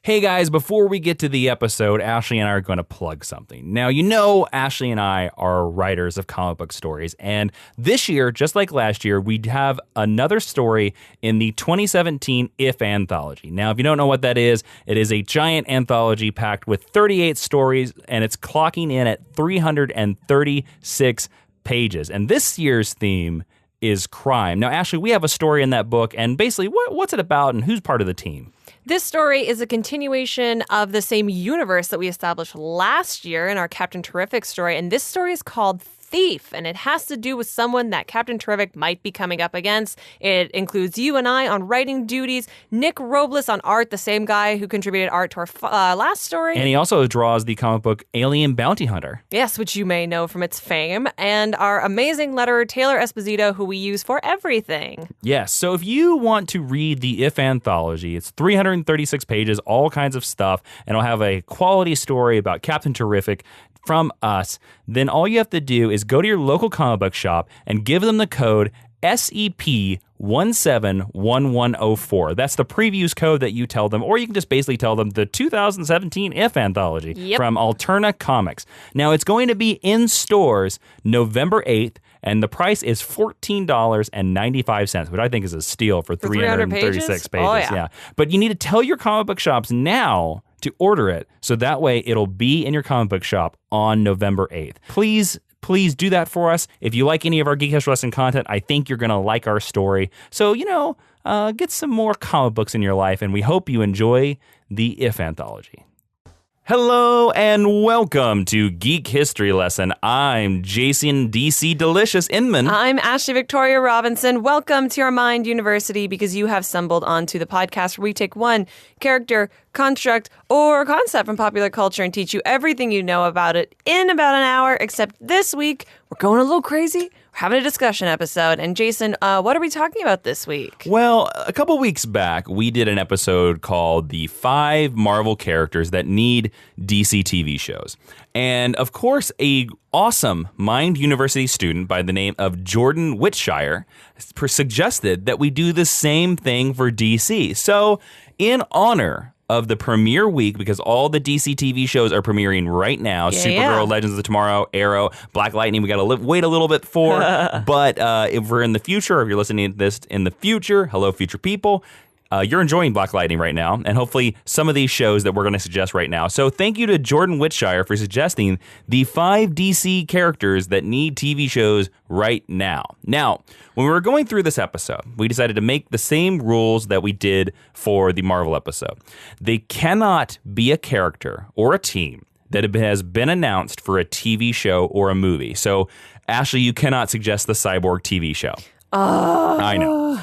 Hey guys, before we get to the episode, Ashley and I are going to plug something. Now, you know Ashley and I are writers of comic book stories, and this year, just like last year, we have another story in the 2017 If Anthology. Now, if you don't know what that is, it is a giant anthology packed with 38 stories, and it's clocking in at 336 pages. And this year's theme is crime. Now, Ashley, we have a story in that book, and basically, what's it about, and who's part of the team? This story is a continuation of the same universe that we established last year in our Captain Terrific story, and this story is called Thief, and it has to do with someone that Captain Terrific might be coming up against. It includes you and I on writing duties, Nick Robles on art, the same guy who contributed art to our last story. And he also draws the comic book Alien Bounty Hunter. Yes, which you may know from its fame. And our amazing letterer, Taylor Esposito, who we use for everything. Yes, so if you want to read the If Anthology, it's 336 pages, all kinds of stuff, and it'll have a quality story about Captain Terrific from us, then all you have to do is go to your local comic book shop and give them the code SEP171104. That's the previews code that you tell them, or you can just basically tell them the 2017 If Anthology from Alterna Comics. Now, it's going to be in stores November 8th, and the price is $14.95, which I think is a steal for 336 pages. Oh, yeah. But you need to tell your comic book shops now to order it, so that way it'll be in your comic book shop on November 8th. Please do that for us. If you like any of our Geek History Lesson content, I think you're going to like our story. So, get some more comic books in your life, and we hope you enjoy the If Anthology. Hello and welcome to Geek History Lesson. I'm Jason DC Delicious Inman. I'm Ashley Victoria Robinson. Welcome to our Mind University, because you have stumbled onto the podcast where we take one character, construct, or concept from popular culture and teach you everything you know about it in about an hour, except this week we're going a little crazy. We're having a discussion episode. And Jason, what are we talking about this week? Well, a couple weeks back, we did an episode called The 5 Marvel Characters That Need DC TV Shows. And of course, a awesome Mind University student by the name of Jordan Whitshire suggested that we do the same thing for DC. So, in honor of the premiere week, because all the DC TV shows are premiering right now. Supergirl, Legends of Tomorrow, Arrow, Black Lightning, we got to wait a little bit for. But if we're in the future, if you're listening to this in the future, hello, future people, you're enjoying Black Lightning right now, and hopefully some of these shows that we're going to suggest right now. So thank you to Jordan Whitshire for suggesting the 5 DC characters that need TV shows right now. Now, when we were going through this episode, we decided to make the same rules that we did for the Marvel episode. They cannot be a character or a team that has been announced for a TV show or a movie. So, Ashley, you cannot suggest the Cyborg TV show. I know.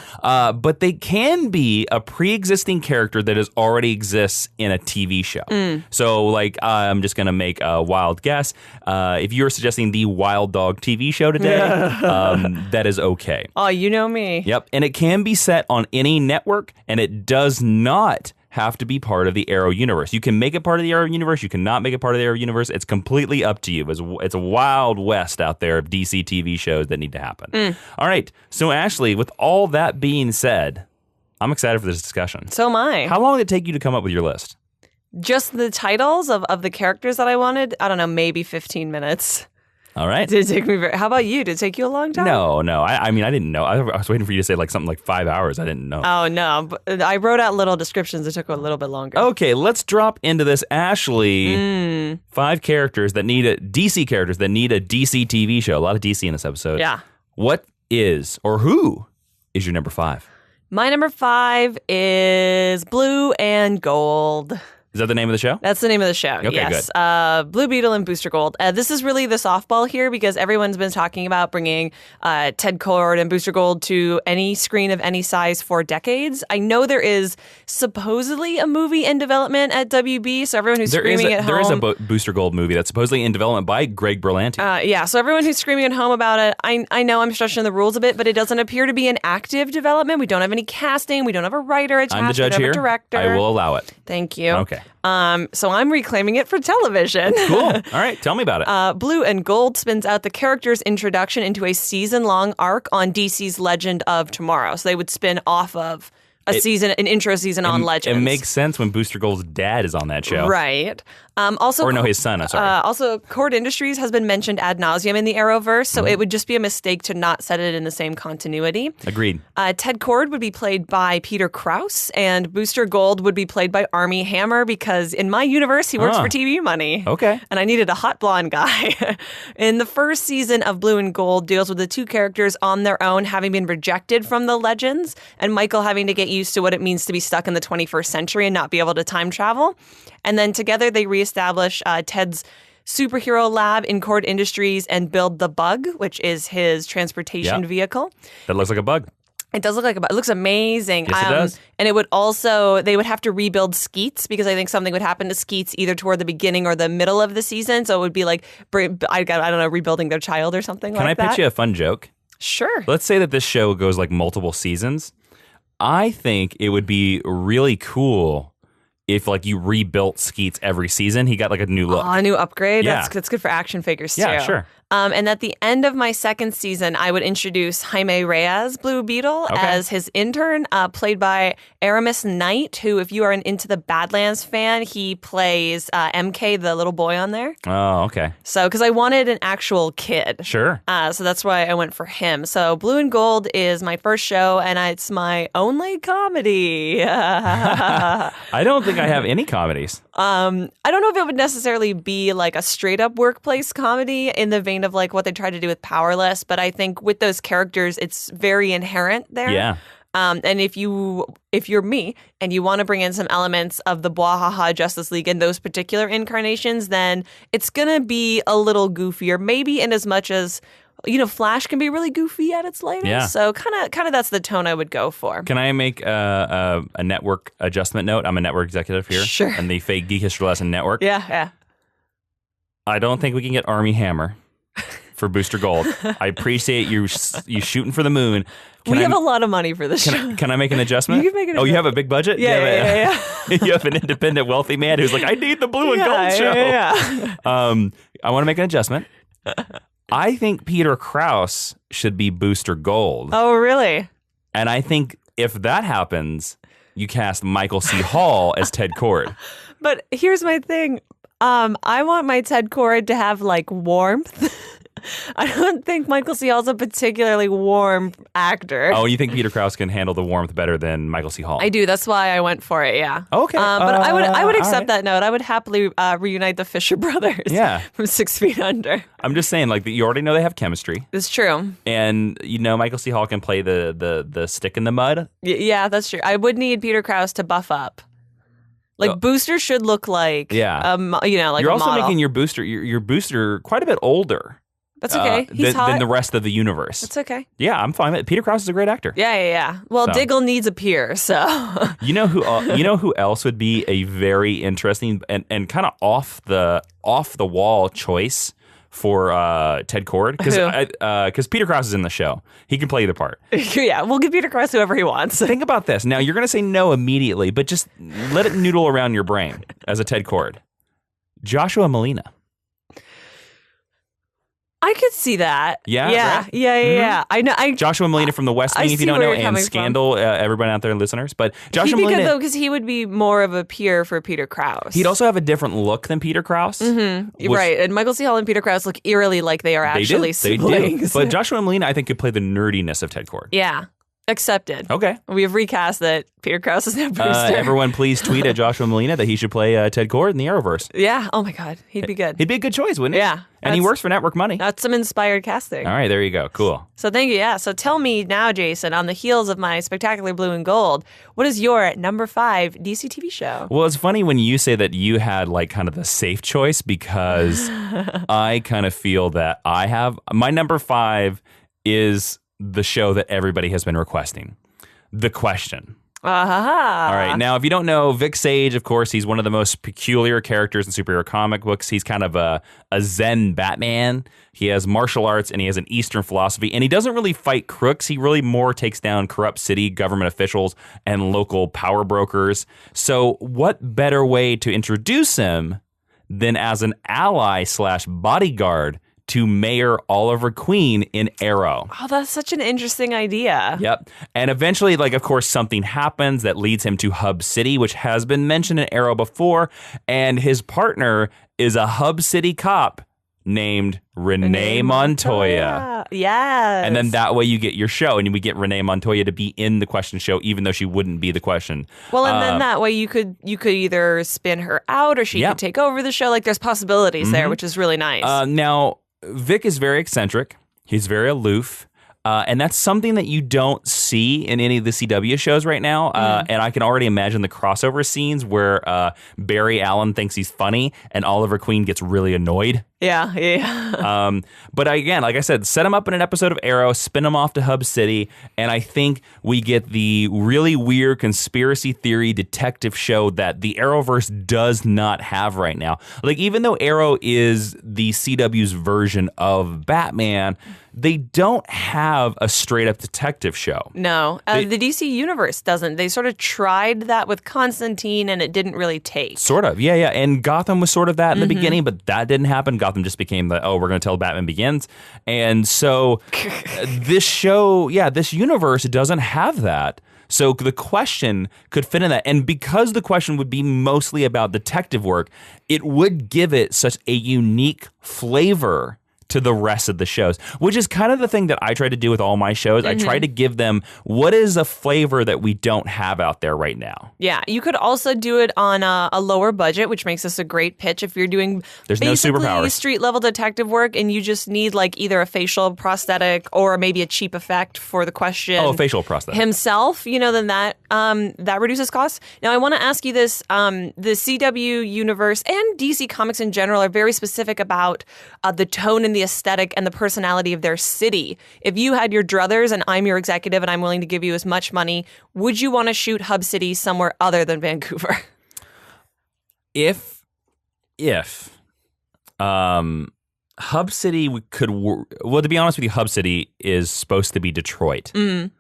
But they can be a pre-existing character that already exists in a TV show. So, I'm just going to make a wild guess. If you're suggesting the Wild Dog TV show today, that is okay. Oh, you know me. Yep. And it can be set on any network, and it does not have to be part of the Arrow universe. You can make it part of the Arrow universe. You cannot make it part of the Arrow universe. It's completely up to you. It's a wild west out there of DC TV shows that need to happen. All right. So, Ashley, with all that being said, I'm excited for this discussion. So am I. How long did it take you to come up with your list? Just the titles of the characters that I wanted? I don't know, maybe 15 minutes. All right. Did it take me how about you? Did it take you a long time? No. I mean, I didn't know. I was waiting for you to say something like 5 hours. I didn't know. Oh, no. But I wrote out little descriptions. It took a little bit longer. Okay, let's drop into this. Ashley, 5 characters that need DC characters that need a DC TV show. A lot of DC in this episode. Yeah. What is, or who is your number 5? My number 5 is Blue and Gold. Is that the name of the show? That's the name of the show, okay, yes. Good. Blue Beetle and Booster Gold. This is really the softball here because everyone's been talking about bringing Ted Kord and Booster Gold to any screen of any size for decades. I know there is supposedly a movie in development at WB, so everyone who's screaming at home... There is a Booster Gold movie that's supposedly in development by Greg Berlanti. Yeah, so everyone who's screaming at home about it, I know I'm stretching the rules a bit, but it doesn't appear to be in active development. We don't have any casting. We don't have a writer attached. I'm the judge here. Director. I will allow it. Thank you. Okay. So I'm reclaiming it for television. Cool. All right. Tell me about it. Blue and Gold spins out the character's introduction into a season-long arc on DC's Legend of Tomorrow. So they would spin off of an intro season on Legends. It makes sense when Booster Gold's dad is on that show. Right. His son, I'm sorry. Also, Cord Industries has been mentioned ad nauseum in the Arrowverse, so it would just be a mistake to not set it in the same continuity. Agreed. Ted Cord would be played by Peter Krause, and Booster Gold would be played by Armie Hammer, because in my universe, he works for TV money. Okay. And I needed a hot blonde guy. In the first season of Blue and Gold deals with the two characters on their own having been rejected from the Legends, and Michael having to get used to what it means to be stuck in the 21st century and not be able to time travel. And then together they reestablish Ted's superhero lab in Cord Industries and build the Bug, which is his transportation vehicle. That looks like a bug. It does look like a bug. It looks amazing. Yes, it does. And they would have to rebuild Skeets, because I think something would happen to Skeets either toward the beginning or the middle of the season. So it would be like, I don't know, rebuilding their child or something like that. Can I pitch you a fun joke? Sure. Let's say that this show goes like multiple seasons. I think it would be really cool if like you rebuilt Skeets every season. He got like a new look. A new upgrade? Yeah. That's good for action figures too. Yeah, sure. And at the end of my second season, I would introduce Jaime Reyes, Blue Beetle, as his intern, played by Aramis Knight, who, if you are an Into the Badlands fan, he plays MK, the little boy on there. Oh, okay. So, because I wanted an actual kid. Sure. So that's why I went for him. So Blue and Gold is my first show, and it's my only comedy. I don't think I have any comedies. I don't know if it would necessarily be like a straight up workplace comedy in the vein of like what they tried to do with Powerless, but I think with those characters, it's very inherent there. Yeah. And if you're me and you want to bring in some elements of the Bwahaha Justice League in those particular incarnations, then it's gonna be a little goofier, maybe in as much as, you know, Flash can be really goofy at its latest. Yeah. So kind of that's the tone I would go for. Can I make a network adjustment note? I'm a network executive here. Sure. And the Fake Geek History Lesson Network. Yeah. I don't think we can get Armie Hammer for Booster Gold. I appreciate you shooting for the moon. We have a lot of money for this show. Can I make an adjustment? You can make an adjustment. Oh, you have a big budget? Yeah. You have an independent wealthy man who's like, I need the Blue and Gold show. Yeah. I want to make an adjustment. I think Peter Krause should be Booster Gold. Oh, really? And I think if that happens, you cast Michael C. Hall as Ted Cord. But here's my thing. I want my Ted Cord to have like warmth. I don't think Michael C. Hall's a particularly warm actor. Oh, you think Peter Krause can handle the warmth better than Michael C. Hall? I do. That's why I went for it. Yeah. Okay. But I would accept that note. I would happily reunite the Fisher brothers. Yeah. From 6 Feet Under. I'm just saying, like, you already know they have chemistry. It's true. And you know Michael C. Hall can play the stick in the mud. Yeah, that's true. I would need Peter Krause to buff up. Like Booster should look like, like you're a also model. making your booster quite a bit older. That's okay. He's hot. Than the rest of the universe. That's okay. Yeah, I'm fine with it. Peter Krause is a great actor. Yeah. Well, so. Diggle needs a peer, so. You know who else would be a very interesting and kind of off the wall choice for Ted Cord? Because Peter Krause is in the show. He can play the part. Yeah, we'll give Peter Krause whoever he wants. Think about this. Now, you're going to say no immediately, but just let it noodle around your brain as a Ted Cord. Joshua Malina. I could see that. Yeah? Yeah. Right? Yeah. I know. Joshua Malina from The West Wing, if you don't know, and Scandal, everybody out there, listeners. But Joshua Malina. He'd be good, though, Malina, because he would be more of a peer for Peter Krause. He'd also have a different look than Peter Krause. Mm-hmm. Right. And Michael C. Hall and Peter Krause look eerily like they are actually siblings. They do. But Joshua Malina, I think, could play the nerdiness of Ted Cord. Yeah. Accepted. Okay. We have recast that Peter Krause is now Brewster. Everyone, please tweet at Joshua Malina that he should play Ted Cord in the Arrowverse. Yeah. Oh, my God. He'd be good. He'd be a good choice, wouldn't he? Yeah. And he works for network money. That's some inspired casting. All right. There you go. Cool. So thank you. Yeah. So tell me now, Jason, on the heels of my Spectacular Blue and Gold, what is your number 5 DC TV show? Well, it's funny when you say that you had like kind of the safe choice, because I kind of feel that I have. My number 5 is the show that everybody has been requesting. The Question. All right. Now, if you don't know, Vic Sage, of course, he's one of the most peculiar characters in superhero comic books. He's kind of a Zen Batman. He has martial arts and he has an Eastern philosophy. And he doesn't really fight crooks. He really more takes down corrupt city government officials and local power brokers. So what better way to introduce him than as an ally / bodyguard to Mayor Oliver Queen in Arrow. Oh, that's such an interesting idea. Yep. And eventually, like, of course, something happens that leads him to Hub City, which has been mentioned in Arrow before. And his partner is a Hub City cop named Renee Montoya. Yes. And then that way you get your show, and we get Renee Montoya to be in the question show, even though she wouldn't be the question. Well, and then that way you could either spin her out or she could take over the show. Like, there's possibilities there, which is really nice. Now, Vic is very eccentric. He's very aloof. And that's something that you don't see in any of the CW shows right now. And I can already imagine the crossover scenes where Barry Allen thinks he's funny and Oliver Queen gets really annoyed. Yeah. But again, like I said, set him up in an episode of Arrow, spin him off to Hub City, and I think we get the really weird conspiracy theory detective show that the Arrowverse does not have right now. Like, even though Arrow is the CW's version of Batman, they don't have a straight-up detective show. No. The DC Universe doesn't. They sort of tried that with Constantine, and it didn't really take. Sort of, yeah. And Gotham was sort of that in the beginning, but that didn't happen. Gotham just became we're going to tell Batman Begins. And so this show, this universe doesn't have that. So the question could fit in that. And because the question would be mostly about detective work, it would give it such a unique flavor to the rest of the shows, which is kind of the thing that I try to do with all my shows. I try to give them what is a flavor that we don't have out there right now. Yeah, you could also do it on a lower budget, which makes this a great pitch if you're doing There's no superpowers. Street level detective work and you just need like either a facial prosthetic or maybe a cheap effect for the question. Oh, a facial prosthetic. Himself, then that reduces costs. Now, I want to ask you this. The CW universe and DC Comics in general are very specific about the tone and the aesthetic and the personality of their city. If you had your druthers and I'm your executive and I'm willing to give you as much money, would you want to shoot Hub City somewhere other than Vancouver? If Hub City could, to be honest with you, Hub City is supposed to be Detroit. And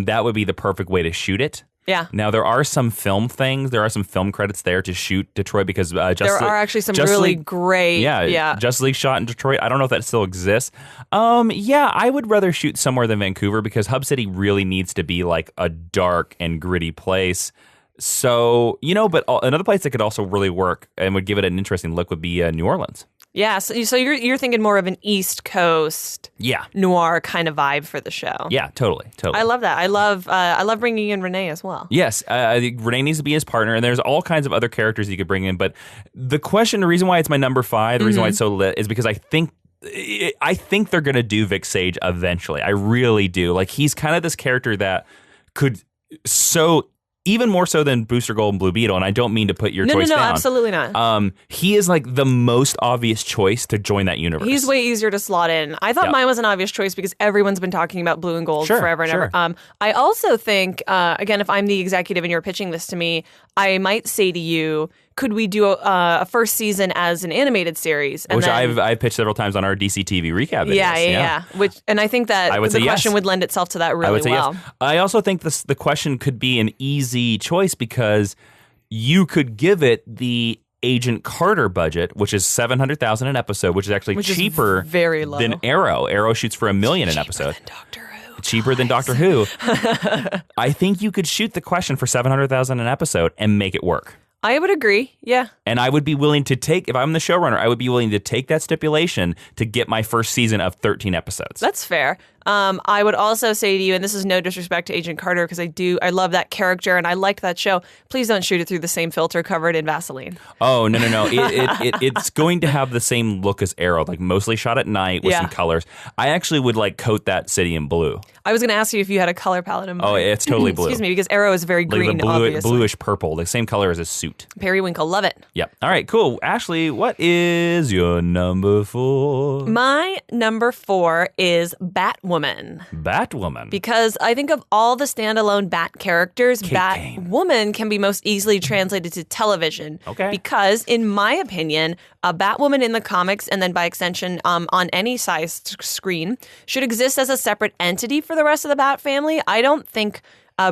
that would be the perfect way to shoot it. Yeah. Now, there are some film things. There are some film credits there to shoot Detroit because there are actually some really great. Yeah. Justice League shot in Detroit. I don't know if that still exists. I would rather shoot somewhere than Vancouver because Hub City really needs to be like a dark and gritty place. So, but another place that could also really work and would give it an interesting look would be New Orleans. Yeah, so you're thinking more of an East Coast noir kind of vibe for the show. Yeah, totally. I love that. I love bringing in Renee as well. Yes, Renee needs to be his partner, and there's all kinds of other characters you could bring in. But the reason why it's my number 5, the reason why it's so lit is because I think they're going to do Vic Sage eventually. I really do. Like, he's kind of this character that could even more so than Booster Gold and Blue Beetle, and I don't mean to put your choice down. No, absolutely not. He is like the most obvious choice to join that universe. He's way easier to slot in. I thought mine was an obvious choice because everyone's been talking about Blue and Gold forever and ever. I also think, again, if I'm the executive and you're pitching this to me, I might say to you, could we do a first season as an animated series? And which I've pitched several times on our DC TV recap videos. Yeah. And I think that the question would lend itself to that really well. Yes. I also think the question could be an easy choice because you could give it the Agent Carter budget, which is $700,000 an episode, which is actually cheaper very low. than Arrow. Arrow shoots for $1 million an episode. Cheaper than Doctor Who. I think you could shoot the question for $700,000 an episode and make it work. I would agree, yeah. And I would be willing to take, if I'm the showrunner, I would be willing to take that stipulation to get my first season of 13 episodes. That's fair. I would also say to you, and this is no disrespect to Agent Carter, because I love that character and I liked that show. Please don't shoot it through the same filter covered in Vaseline. Oh, no. It's going to have the same look as Arrow, like mostly shot at night with some colors. I actually would coat that city in blue. I was going to ask you if you had a color palette in mind. Oh, it's totally blue. Excuse me, because Arrow is very green, obviously. Bluish purple, the same color as his suit. Periwinkle, love it. Yep. All right, cool. Ashley, what is your number 4? My number 4 is Batwoman. Batwoman. Because I think of all the standalone Bat characters, Batwoman can be most easily translated to television. Okay. Because, in my opinion, a Batwoman in the comics, and then by extension on any size screen, should exist as a separate entity for the rest of the Bat family. I don't think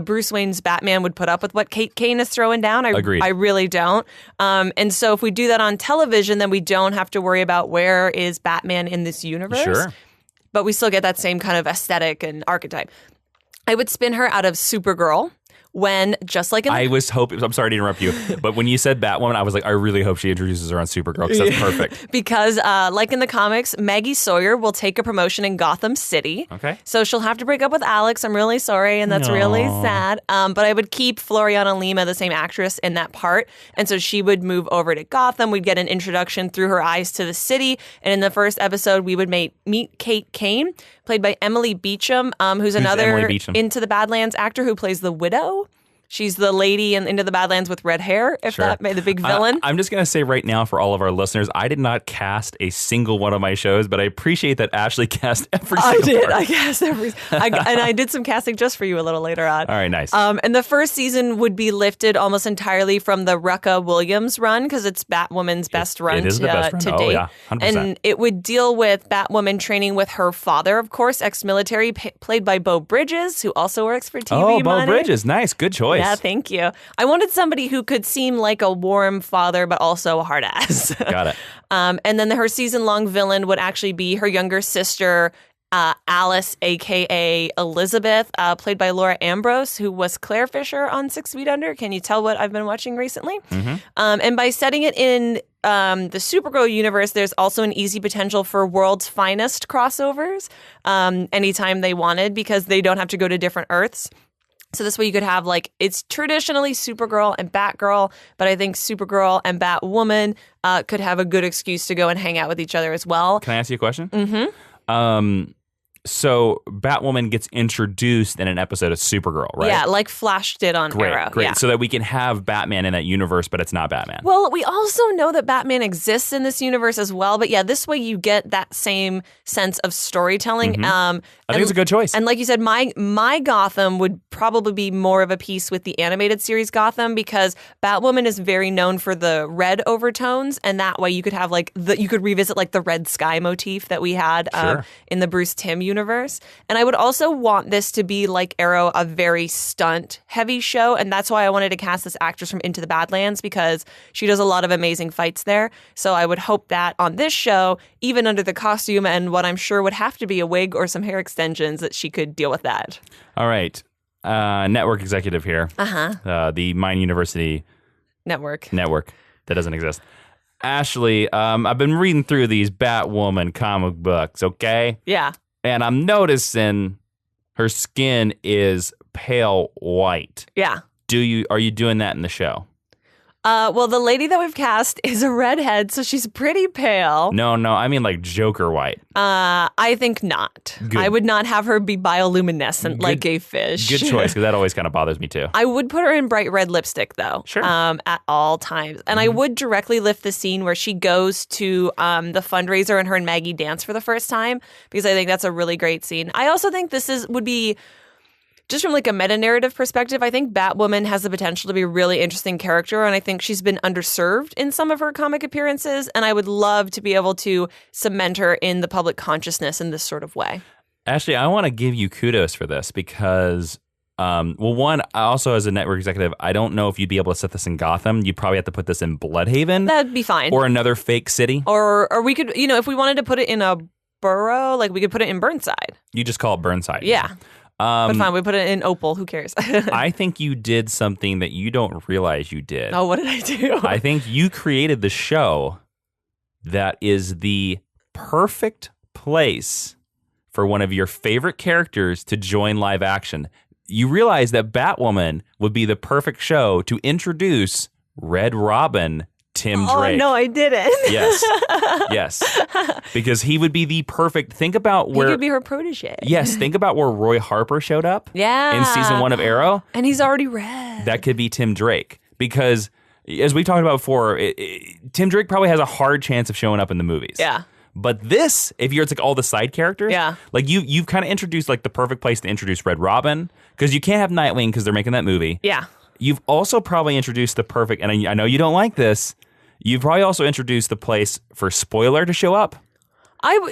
Bruce Wayne's Batman would put up with what Kate Kane is throwing down. Agreed. I really don't. And so if we do that on television, then we don't have to worry about where is Batman in this universe. Sure. But we still get that same kind of aesthetic and archetype. I would spin her out of Supergirl. When, just like in I was hoping, I'm sorry to interrupt you, but when you said Batwoman, I was like, I really hope she introduces her on Supergirl because that's perfect. Because, like in the comics, Maggie Sawyer will take a promotion in Gotham City. Okay. So she'll have to break up with Alex. I'm really sorry, and that's really sad. But I would keep Floriana Lima, the same actress, in that part. And so she would move over to Gotham. We'd get an introduction through her eyes to the city. And in the first episode, we would meet Kate Kane, played by Emily Beecham, who's another Into the Badlands actor who plays the widow. She's the lady in Into the Badlands with red hair, if that made the big villain. I'm just going to say right now for all of our listeners, I did not cast a single one of my shows, but I appreciate that Ashley cast every single I did. part. I cast every. And I did some casting just for you a little later on. All right, nice. And the first season would be lifted almost entirely from the Rucka Williams run because it's Batwoman's best run it is the best run. to Oh, date. yeah, 100%. And it would deal with Batwoman training with her father, of course, ex-military, played by Beau Bridges, who also works for TV Oh, Money. Beau Bridges. Nice. Good choice. Yeah, thank you. I wanted somebody who could seem like a warm father, but also a hard ass. Got it. And then her season-long villain would actually be her younger sister, Alice, a.k.a. Elizabeth, played by Laura Ambrose, who was Claire Fisher on 6 Feet Under. Can you tell what I've been watching recently? Mm-hmm. And by setting it in the Supergirl universe, there's also an easy potential for World's Finest crossovers anytime they wanted because they don't have to go to different Earths. So this way you could have, like, it's traditionally Supergirl and Batgirl, but I think Supergirl and Batwoman could have a good excuse to go and hang out with each other as well. Can I ask you a question? Mm-hmm. So Batwoman gets introduced in an episode of Supergirl, right? Yeah, like Flash did on Arrow. Great. Yeah. So that we can have Batman in that universe, but it's not Batman. Well, we also know that Batman exists in this universe as well. But yeah, this way you get that same sense of storytelling. Mm-hmm. I think it's a good choice. And like you said, my Gotham would probably be more of a piece with the animated series Gotham because Batwoman is very known for the red overtones. And that way you could have you could revisit like the red sky motif that we had in the Bruce Timm universe. And I would also want this to be like Arrow, a very stunt heavy show. And that's why I wanted to cast this actress from Into the Badlands because she does a lot of amazing fights there. So I would hope that on this show, even under the costume and what I'm sure would have to be a wig or some hair extensions, that she could deal with that. All right. Network executive here. The Mind University Network that doesn't exist. Ashley, I've been reading through these Batwoman comic books, okay? Yeah. And I'm noticing her skin is pale white. Yeah. Are you doing that in the show? Well, the lady that we've cast is a redhead, so she's pretty pale. No, I mean like Joker white. I think not. Good. I would not have her be bioluminescent like a fish. Good choice, because that always kind of bothers me too. I would put her in bright red lipstick, though. Sure. At all times. And I would directly lift the scene where she goes to the fundraiser and her and Maggie dance for the first time, because I think that's a really great scene. I also think would be... Just from like a meta-narrative perspective, I think Batwoman has the potential to be a really interesting character, and I think she's been underserved in some of her comic appearances, and I would love to be able to cement her in the public consciousness in this sort of way. Actually, I want to give you kudos for this because, one, also as a network executive, I don't know if you'd be able to set this in Gotham. You'd probably have to put this in Bloodhaven. That'd be fine. Or another fake city. Or we could, if we wanted to put it in a borough, like we could put it in Burnside. You just call it Burnside. Yeah. But fine, we put it in Opal. Who cares? I think you did something that you don't realize you did. Oh, what did I do? I think you created the show that is the perfect place for one of your favorite characters to join live action. You realize that Batwoman would be the perfect show to introduce Red Robin Tim Drake. Oh, no, I didn't. Yes. Because he would be the perfect... Think about where... He could be her protege. Yes, think about where Roy Harper showed up. Yeah. In season 1 of Arrow. And he's already red. That could be Tim Drake. Because, as we talked about before, Tim Drake probably has a hard chance of showing up in the movies. Yeah. But this, if you're, it's like all the side characters, like you've kind of introduced like the perfect place to introduce Red Robin, because you can't have Nightwing because they're making that movie. Yeah. You've also probably introduced the perfect, and I know you don't like this, you've probably also introduced the place for Spoiler to show up.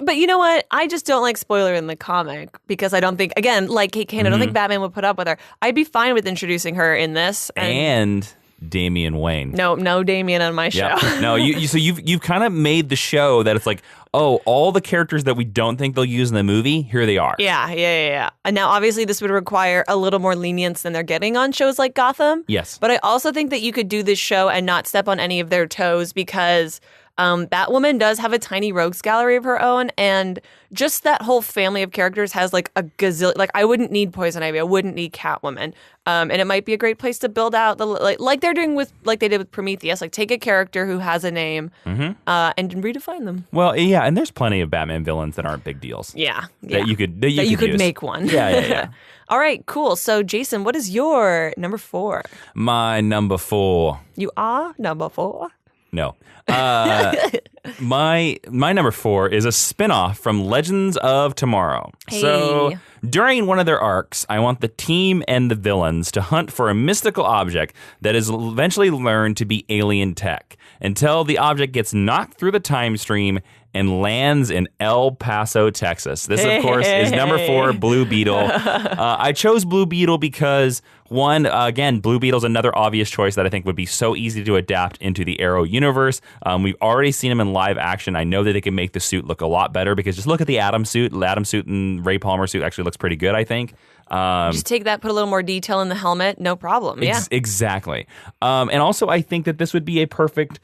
But you know what? I just don't like spoiler in the comic because I don't think, again, like Kate Kane, I don't think Batman would put up with her. I'd be fine with introducing her in this. And Damian Wayne. No Damian on my show. Yeah. No, you've kind of made the show that it's like, oh, all the characters that we don't think they'll use in the movie, here they are. Yeah. And now, obviously, this would require a little more lenience than they're getting on shows like Gotham. Yes. But I also think that you could do this show and not step on any of their toes because Batwoman does have a tiny rogues gallery of her own, and just that whole family of characters has like a gazillion. Like, I wouldn't need Poison Ivy, I wouldn't need Catwoman, and it might be a great place to build out the like they're doing with like they did with Prometheus. Like, take a character who has a name and redefine them. Well, yeah, and there's plenty of Batman villains that aren't big deals. Yeah. That you could use. Make one. Yeah. All right, cool. So, Jason, what is your number 4? My number 4. You are number 4? No. My number 4 is a spinoff from Legends of Tomorrow. Hey. So during one of their arcs, I want the team and the villains to hunt for a mystical object that is eventually learned to be alien tech until the object gets knocked through the time stream and lands in El Paso, Texas. This, of course, is number 4, Blue Beetle. I chose Blue Beetle because, one, again, Blue Beetle's another obvious choice that I think would be so easy to adapt into the Arrow universe. We've already seen him in live action. I know that they can make the suit look a lot better because just look at the Atom suit. The Atom suit and Ray Palmer suit actually looks pretty good, I think. Just take that, put a little more detail in the helmet, no problem. Yeah, exactly. And also, I think that this would be a perfect.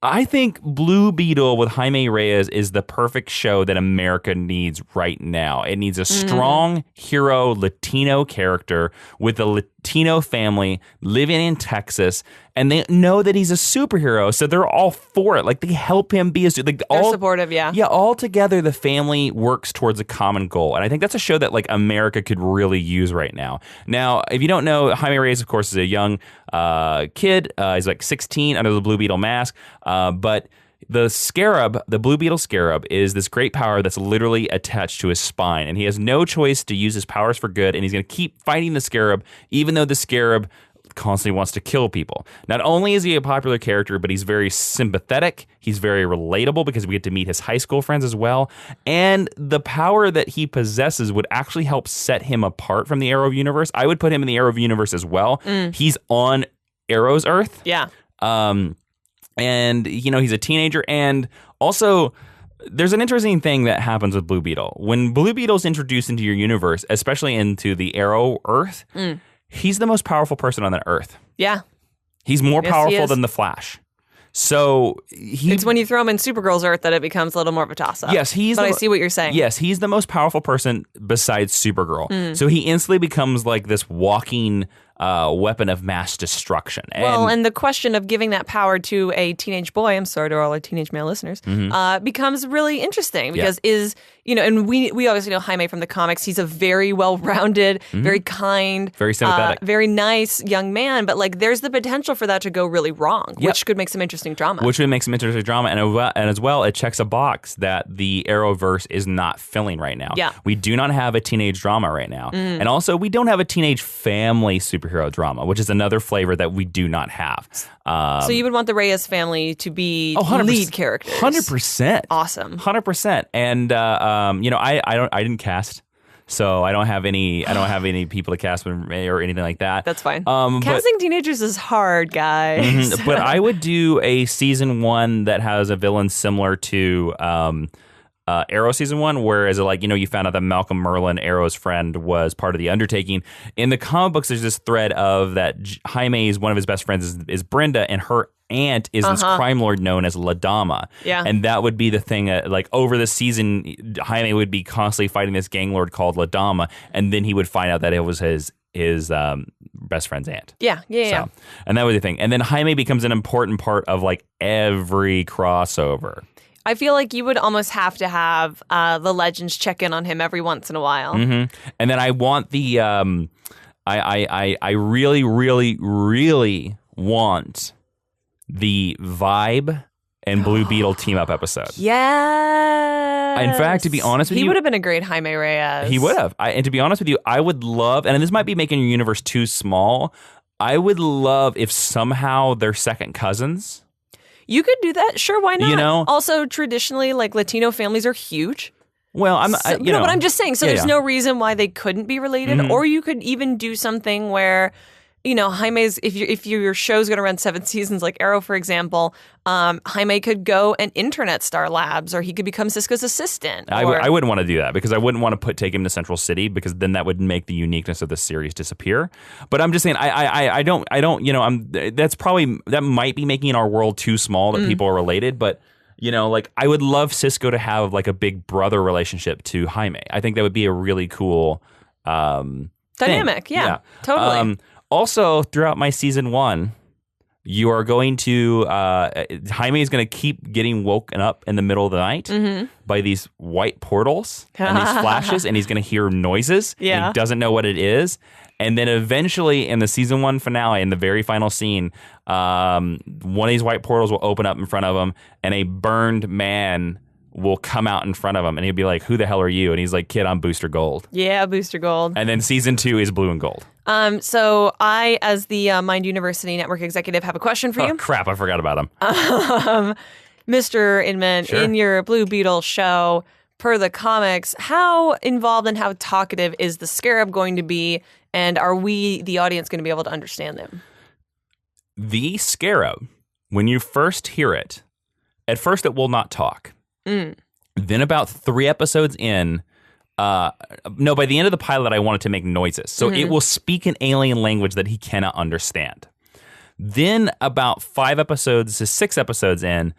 I think Blue Beetle with Jaime Reyes is the perfect show that America needs right now. It needs a strong hero Latino character with a Latino family living in Texas, and they know that he's a superhero, so they're all for it. Like, they help him be a like they're supportive, yeah. Yeah, all together the family works towards a common goal, and I think that's a show that like America could really use right now. Now, if you don't know, Jaime Reyes, of course, is a young kid. He's like 16 under the Blue Beetle mask, but the scarab, the Blue Beetle scarab, is this great power that's literally attached to his spine, and he has no choice to use his powers for good, and he's going to keep fighting the scarab, even though the scarab constantly wants to kill people. Not only is he a popular character, but he's very sympathetic. He's very relatable because we get to meet his high school friends as well. And the power that he possesses would actually help set him apart from the Arrow universe. I would put him in the Arrow universe as well. He's on Arrow's Earth. Yeah. And, you know, he's a teenager. And also, there's an interesting thing that happens with Blue Beetle. When Blue Beetle's introduced into your universe, especially into the Arrow Earth, he's the most powerful person on that Earth. Yeah. He's more powerful than the Flash. So it's when you throw him in Supergirl's Earth that it becomes a little more of a toss-up. Yes, I see what you're saying. Yes, he's the most powerful person besides Supergirl. So he instantly becomes like this walking weapon of mass destruction. And the question of giving that power to a teenage boy, I'm sorry to all our teenage male listeners, becomes really interesting because and we obviously know Jaime from the comics. He's a very well-rounded, very kind, very sympathetic, very nice young man, but like there's the potential for that to go really wrong, which could make some interesting drama. And as well, it checks a box that the Arrowverse is not filling right now. Yeah. We do not have a teenage drama right now. And also, we don't have a teenage family superhero drama, which is another flavor that we do not have. So you would want the Reyes family to be lead characters. 100%. Awesome. 100%. And I didn't cast. So I don't have any people to cast or anything like that. That's fine. Casting teenagers is hard, guys. But I would do a season 1 that has a villain similar to Arrow season 1, whereas you found out that Malcolm Merlyn, Arrow's friend, was part of the undertaking. In the comic books, there's this thread of that Jaime's one of his best friends is Brenda, and her aunt is this crime lord known as La Dama. Yeah. And that would be the thing, over the season, Jaime would be constantly fighting this gang lord called La Dama, and then he would find out that it was his best friend's aunt. Yeah. And that was the thing. And then Jaime becomes an important part of every crossover. I feel like you would almost have to have the Legends check in on him every once in a while. And then I want the I really, really, really want the Vibe and Blue Beetle team up episode. Yeah. In fact, to be honest with you, he would have been a great Jaime Reyes. He would have. And to be honest with you, I would love, and this might be making your universe too small, I would love if somehow they're second cousins. You could do that. Sure, why not? You know? Also, traditionally, like Latino families are huge. Well, I'm So, but I'm just saying, so there's no reason why they couldn't be related. Mm-hmm. Or you could even do something where, Jaime's, if your show's going to run 7 seasons, like Arrow, for example, Jaime could go and intern at Star Labs, or he could become Cisco's assistant. I wouldn't want to do that because I wouldn't want to take him to Central City because then that would make the uniqueness of the series disappear. But I'm just saying, I don't, that might be making our world too small that people are related, but. Like I would love Cisco to have like a big brother relationship to Jaime. I think that would be a really cool dynamic. Yeah, totally. Also, throughout my season 1, you are going to Jaime is going to keep getting woken up in the middle of the night by these white portals and these flashes, and he's going to hear noises. Yeah, and he doesn't know what it is. And then eventually in the season 1 finale, in the very final scene, one of these white portals will open up in front of him and a burned man will come out in front of him and he'll be like, who the hell are you? And he's like, kid, I'm Booster Gold. Yeah, Booster Gold. And then season 2 is Blue and Gold. So I, as the Mind University Network executive, have a question for you. Oh, crap. I forgot about him. Mr. Inman, Sure. in your Blue Beetle show, per the comics, how involved and how talkative is the Scarab going to be? And are we, the audience, going to be able to understand them? The Scarab, when you first hear it, at first it will not talk. Then about 3 episodes in, by the end of the pilot, I wanted to make noises. So it will speak an alien language that he cannot understand. Then about 5 episodes to 6 episodes in,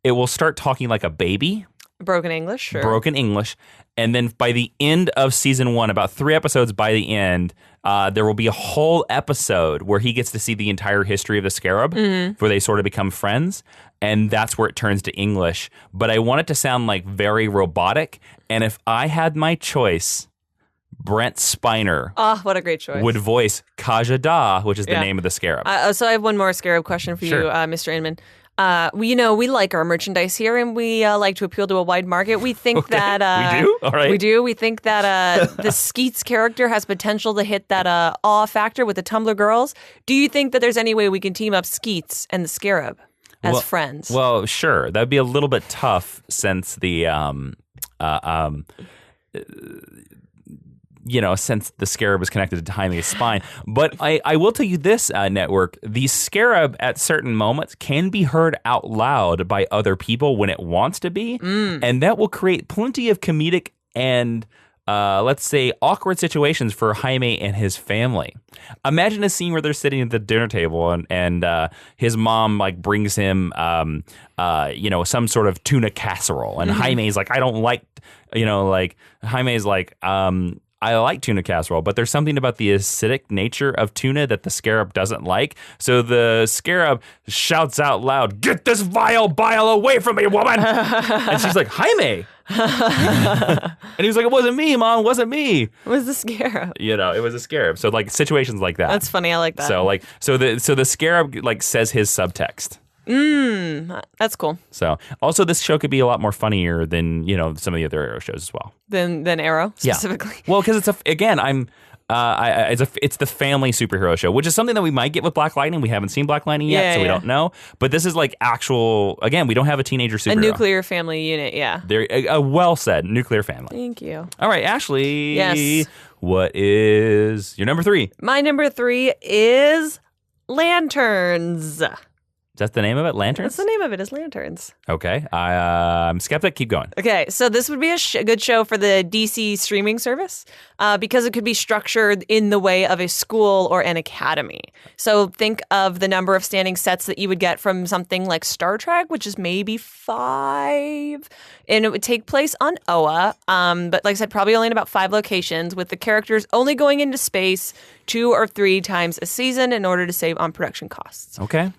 it will start talking like a baby. Broken English, sure. Broken English. And then by the end of season 1, about 3 episodes by the end, there will be a whole episode where he gets to see the entire history of the Scarab, where they sort of become friends. And that's where it turns to English. But I want it to sound like very robotic. And if I had my choice, Brent Spiner what a great choice. would voice Kajada, which is the name of the Scarab. So I have one more Scarab question for you, Mr. Inman. We like our merchandise here, and we like to appeal to a wide market. We think that we do. All right, we do. We think that the Skeets character has potential to hit that awe factor with the Tumblr girls. Do you think that there's any way we can team up Skeets and the Scarab as friends? Well, sure. That'd be a little bit tough since the since the Scarab is connected to Jaime's spine. But I will tell you this, Network, the Scarab at certain moments can be heard out loud by other people when it wants to be. And that will create plenty of comedic and, let's say, awkward situations for Jaime and his family. Imagine a scene where they're sitting at the dinner table and his mom brings him, some sort of tuna casserole. And Jaime's like, I don't like, Jaime's like, I like tuna casserole, but there's something about the acidic nature of tuna that the Scarab doesn't like. So the Scarab shouts out loud, "Get this vile bile away from me, woman!" And she's like, "Jaime!" And he's like, "It wasn't me, Mom. It wasn't me. It was the Scarab." It was a Scarab. So situations like that. That's funny. I like that. So the Scarab says his subtext. That's cool. So also this show could be a lot more funnier than some of the other Arrow shows as well. Than Arrow specifically. Yeah. Well, because it's the family superhero show, which is something that we might get with Black Lightning. We haven't seen Black Lightning yet, so we don't know. But this is actual. Again, we don't have a teenager superhero. A nuclear family unit. Yeah. They're a well said nuclear family. Thank you. All right, Ashley. Yes. What is your number 3? My number 3 is Lanterns. Is that the name of it? Lanterns? That's the name of it, is Lanterns. Okay. I'm skeptic. Keep going. Okay, so this would be a good show for the DC streaming service because it could be structured in the way of a school or an academy. So think of the number of standing sets that you would get from something like Star Trek, which is maybe 5. And it would take place on Oa, but like I said, probably only in about 5 locations, with the characters only going into space 2 or 3 times a season in order to save on production costs. Okay.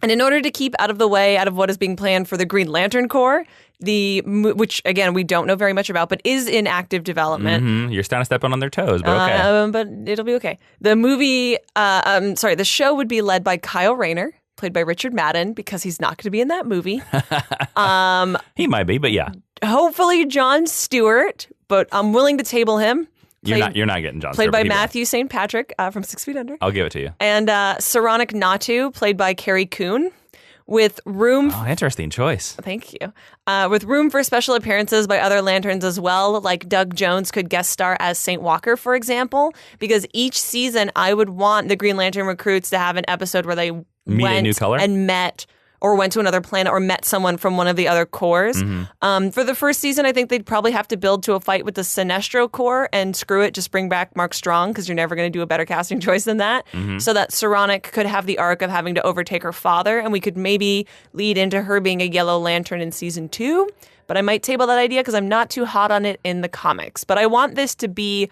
And in order to keep out of the way out of what is being planned for the Green Lantern Corps, which, again, we don't know very much about, but is in active development. Mm-hmm. You're kind of stepping on their toes, but okay. But it'll be okay. The show would be led by Kyle Rayner, played by Richard Madden, because he's not going to be in that movie. He might be, but yeah. Hopefully Jon Stewart, but I'm willing to table him. You're not getting Jon Stewart. Played by Matthew St. Patrick from 6 Feet Under. I'll give it to you. And Saronic Natu, played by Carrie Coon. with room. Oh, interesting choice. Thank you. With room for special appearances by other Lanterns as well, like Doug Jones could guest star as St. Walker, for example, because each season I would want the Green Lantern recruits to have an episode where they Meet a new color? And met or went to another planet or met someone from one of the other corps. For the first season, I think they'd probably have to build to a fight with the Sinestro Corps and screw it, just bring back Mark Strong because you're never going to do a better casting choice than that. So that Saronic could have the arc of having to overtake her father, and we could maybe lead into her being a Yellow Lantern in season 2. But I might table that idea because I'm not too hot on it in the comics. But I want this to be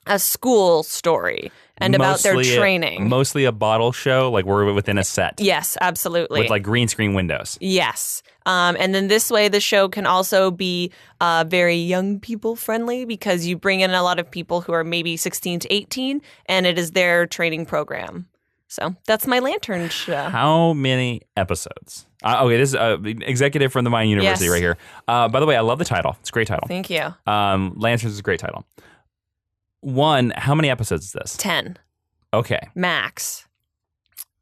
a school story and about their training. Mostly a bottle show, like we're within a set. Yes, absolutely. With like green screen windows. Yes. And then this way, the show can also be very young people friendly because you bring in a lot of people who are maybe 16 to 18 and it is their training program. So that's my Lantern show. How many episodes? Okay, this is executive from the Mayan University right here. By the way, I love the title. It's a great title. Thank you. Lanterns is a great title. One, how many episodes is this? 10. Okay. Max.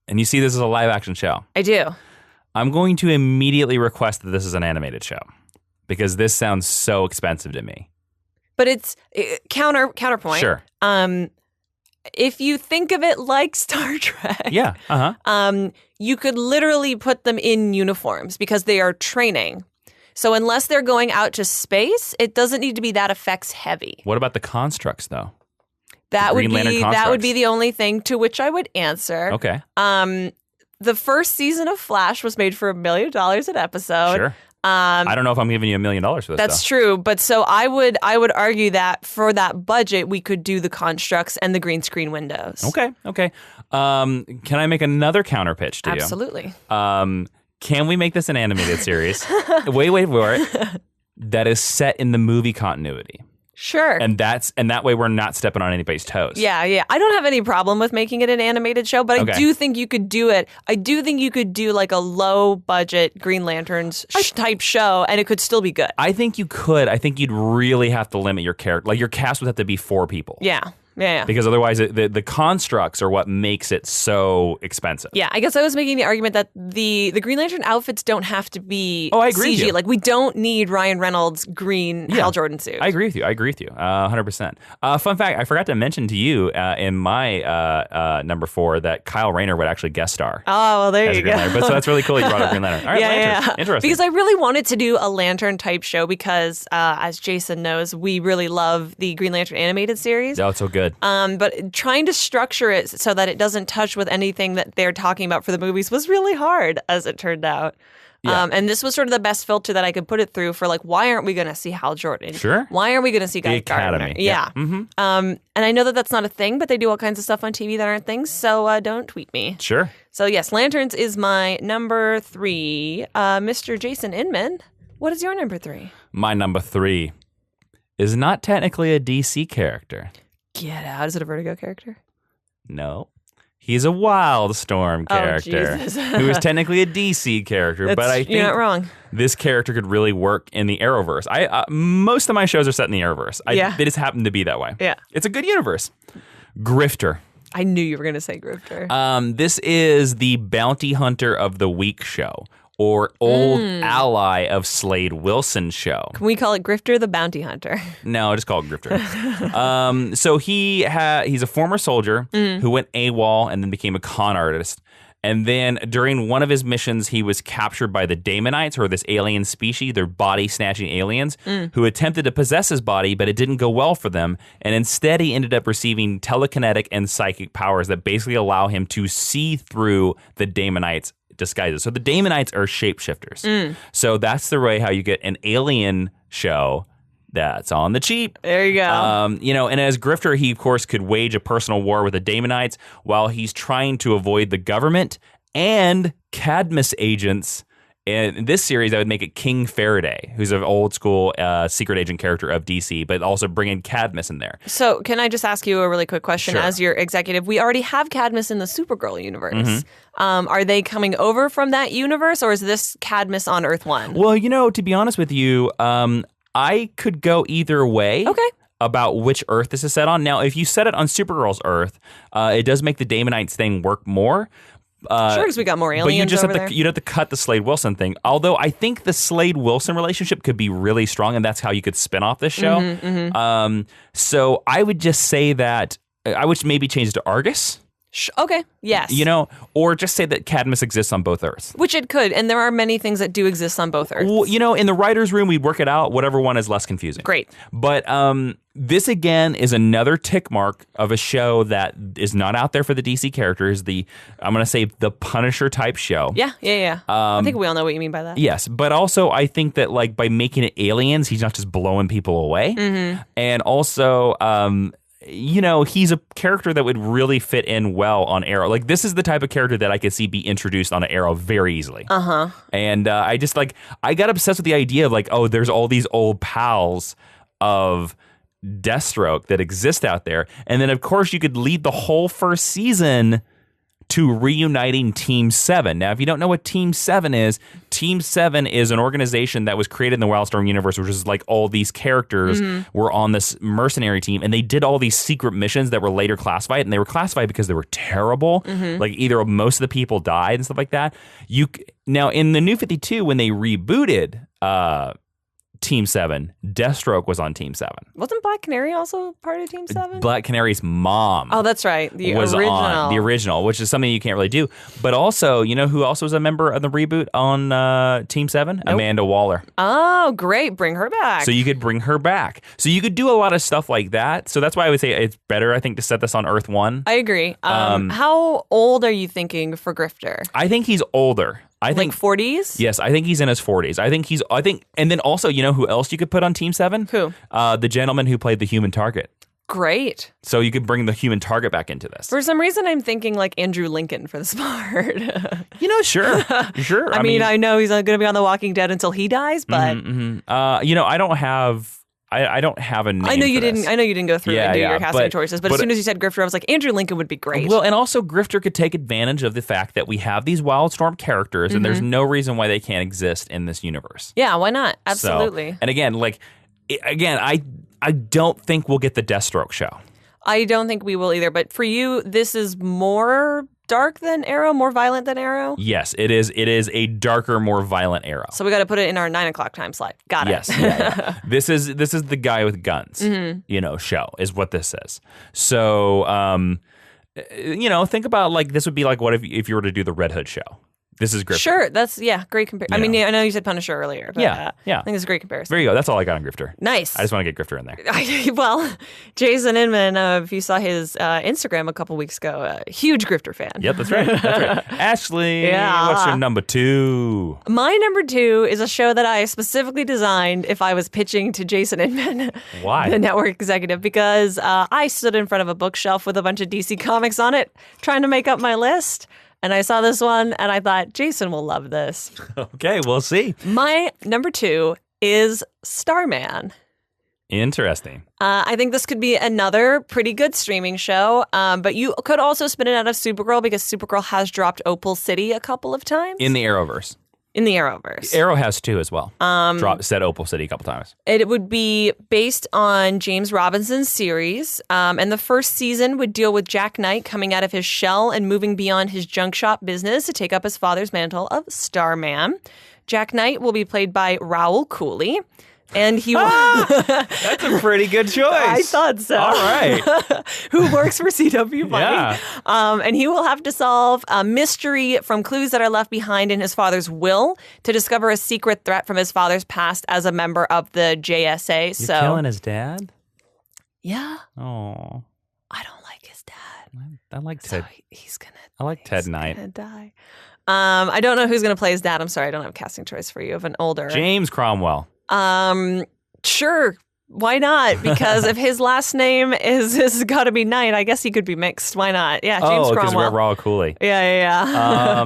And you see this as a live action show. I do. I'm going to immediately request that this is an animated show because this sounds so expensive to me. But it's counterpoint. Sure. If you think of it like Star Trek. Yeah. You could literally put them in uniforms because they are training. So unless they're going out to space, it doesn't need to be that effects heavy. What about the constructs, though? That would be the only thing to which I would answer. Okay. The first season of Flash was made for $1 million an episode. Sure. I don't know if I'm giving you $1 million for this. That's true, but so I would argue that for that budget, we could do the constructs and the green screen windows. Okay. Can I make another counter pitch to you? Absolutely. Can we make this an animated series? Wait for it. That is set in the movie continuity. Sure. And that way we're not stepping on anybody's toes. Yeah. I don't have any problem with making it an animated show, but I do think you could do it. I do think you could do like a low budget Green Lanterns type show and it could still be good. I think you could. I think you'd really have to limit your character. Like your cast would have to be 4 people. Yeah. Because otherwise the constructs are what makes it so expensive. Yeah, I guess I was making the argument that the Green Lantern outfits don't have to be I agree CG. with you. Like we don't need Ryan Reynolds' green Hal Jordan suit. I agree with you. 100%. Fun fact, I forgot to mention to you in my number 4 that Kyle Rayner would actually guest star. Oh, well, there you go. But so that's really cool you brought up Green Lantern. All right, Lanterns. Interesting. Because I really wanted to do a Lantern type show because, as Jason knows, we really love the Green Lantern animated series. Oh, it's so good. But trying to structure it so that it doesn't touch with anything that they're talking about for the movies was really hard, as it turned out. Yeah. And this was sort of the best filter that I could put it through for like, why aren't we going to see Hal Jordan? Sure. Why aren't we going to see Guy Gardner? Academy. Yeah. Mm-hmm. And I know that that's not a thing, but they do all kinds of stuff on TV that aren't things, so don't tweet me. Sure. So yes, Lanterns is my number 3. Mr. Jason Inman, what is your number 3? My number 3 is not technically a DC character. Get out. Is it a Vertigo character? No. He's a Wildstorm character who is technically a DC character, but I think you're not wrong. This character could really work in the Arrowverse. Most of my shows are set in the Arrowverse. They just happen to be that way. Yeah. It's a good universe. Grifter. I knew you were going to say Grifter. This is the Bounty Hunter of the Week show, or old ally of Slade Wilson's show. Can we call it Grifter the Bounty Hunter? No, just call it Grifter. So he's a former soldier who went AWOL and then became a con artist. And then during one of his missions, he was captured by the Damonites, or this alien species. They're body-snatching aliens who attempted to possess his body, but it didn't go well for them. And instead, he ended up receiving telekinetic and psychic powers that basically allow him to see through the Damonites' disguises. So the Damonites are shapeshifters. So that's the way how you get an alien show that's on the cheap. There you go. And as Grifter, he, of course, could wage a personal war with the Damonites while he's trying to avoid the government and Cadmus agents. In this series, I would make it King Faraday, who's an old school secret agent character of DC, but also bring in Cadmus in there. So can I just ask you a really quick question? Sure. As your executive, we already have Cadmus in the Supergirl universe. Are they coming over from that universe, or is this Cadmus on Earth 1? Well, to be honest with you, I could go either way. Okay. About which Earth this is set on. Now, if you set it on Supergirl's Earth, it does make the Damonites thing work more. Sure, because we got more aliens But you just over there. you'd have to cut the Slade Wilson thing. Although I think the Slade Wilson relationship could be really strong, and that's how you could spin off this show. So I would just say that I would maybe change it to Argus. Okay, yes. Or just say that Cadmus exists on both Earths. Which it could, and there are many things that do exist on both Earths. Well, in the writer's room, we'd work it out. Whatever one is less confusing. Great. But this, again, is another tick mark of a show that is not out there for the DC characters. I'm going to say the Punisher type show. Yeah. I think we all know what you mean by that. Yes, but also I think that by making it aliens, he's not just blowing people away. And also... he's a character that would really fit in well on Arrow. This is the type of character that I could see be introduced on an Arrow very easily. And I just I got obsessed with the idea of there's all these old pals of Deathstroke that exist out there. And then, of course, you could lead the whole first season to reuniting Team 7. Now, if you don't know what Team 7 is an organization that was created in the Wildstorm universe, which is all these characters were on this mercenary team, and they did all these secret missions that were later classified, and they were classified because they were terrible. Either most of the people died and stuff like that. Now, in the New 52, when they rebooted Team 7, Deathstroke was on Team 7. Wasn't Black Canary also part of Team 7? Black Canary's mom. Oh, that's right. The original, which is something you can't really do. But also, who also was a member of the reboot on Team 7? Nope. Amanda Waller. Oh, great. Bring her back. So you could bring her back. So you could do a lot of stuff like that. So that's why I would say it's better, I think, to set this on Earth 1. I agree. How old are you thinking for Grifter? I think he's older. I think 40s? Yes, I think he's in his 40s. And then also, who else you could put on Team 7? Who? The gentleman who played the Human Target. Great. So you could bring the Human Target back into this. For some reason, I'm thinking Andrew Lincoln for this part. Sure. Sure. I mean, I know he's going to be on The Walking Dead until he dies, but... I don't have a name. I know you for this. didn't. I know you didn't go through and do your casting choices, but as soon as you said Grifter, I was like, Andrew Lincoln would be great. Well, and also Grifter could take advantage of the fact that we have these Wildstorm characters, and there's no reason why they can't exist in this universe. Yeah, why not? Absolutely. So, and again, I don't think we'll get the Deathstroke show. I don't think we will either. But for you, this is more dark than Arrow, more violent than Arrow? Yes, it is. It is a darker, more violent Arrow. So we got to put it in our 9 o'clock time slot. Got it. Yes. Yeah. This is the guy with guns, show is what this is. So, think about this would be what if you were to do the Red Hood show? This is Grifter. Sure, that's great comparison. I mean, I know you said Punisher earlier. But, yeah. I think it's a great comparison. There you go. That's all I got on Grifter. Nice. I just want to get Grifter in there. Well, Jason Inman, if you saw his Instagram a couple weeks ago, huge Grifter fan. Yep, that's right. Ashley, what's your number 2? My number 2 is a show that I specifically designed if I was pitching to Jason Inman, why? The network executive, because I stood in front of a bookshelf with a bunch of DC comics on it, trying to make up my list. And I saw this one, and I thought, Jason will love this. Okay, we'll see. My number 2 is Starman. Interesting. I think this could be another pretty good streaming show, but you could also spin it out of Supergirl, because Supergirl has dropped Opal City a couple of times. In the Arrowverse. In the Arrowverse. Arrow has 2 as well. Said Opal City a couple times. It would be based on James Robinson's series, and the first season would deal with Jack Knight coming out of his shell and moving beyond his junk shop business to take up his father's mantle of Starman. Jack Knight will be played by Raoul Cooley. And he will... That's a pretty good choice. I thought so. All right. Who works for CW Money. Yeah. And he will have to solve a mystery from clues that are left behind in his father's will to discover a secret threat from his father's past as a member of the JSA. You're killing his dad? Yeah. Oh. I don't like his dad. I like Ted. So he's gonna... I like Ted Knight. He's gonna die. I don't know who's going to play his dad. I'm sorry. I don't have a casting choice for you of an older... James Cromwell. Sure. Why not? Because if his last name is got to be Knight, I guess he could be mixed. Why not? Yeah, James Cromwell. Because we're Raw Cooley. Yeah.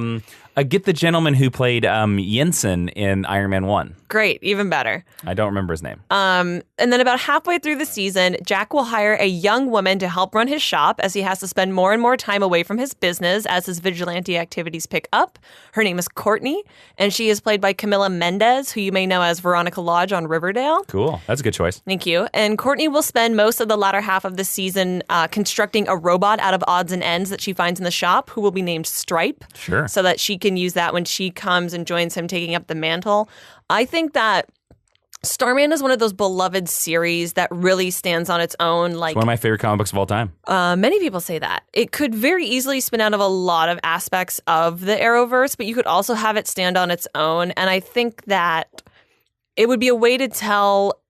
Get the gentleman who played Jensen in Iron Man 1. Great, even better. I don't remember his name. And then about halfway through the season, Jack will hire a young woman to help run his shop as he has to spend more and more time away from his business as his vigilante activities pick up. Her name is Courtney, and she is played by Camila Mendez, who you may know as Veronica Lodge on Riverdale. Cool. That's a good choice. Thank you. And Courtney will spend most of the latter half of the season constructing a robot out of odds and ends that she finds in the shop, who will be named Stripe. Sure. So that she can use that when she comes and joins him taking up the mantle. I think that Starman is one of those beloved series that really stands on its own. Like, It's one of my favorite comic books of all time. Many people say that. It could very easily spin out of a lot of aspects of the Arrowverse, but you could also have it stand on its own. And I think that it would be a way to tell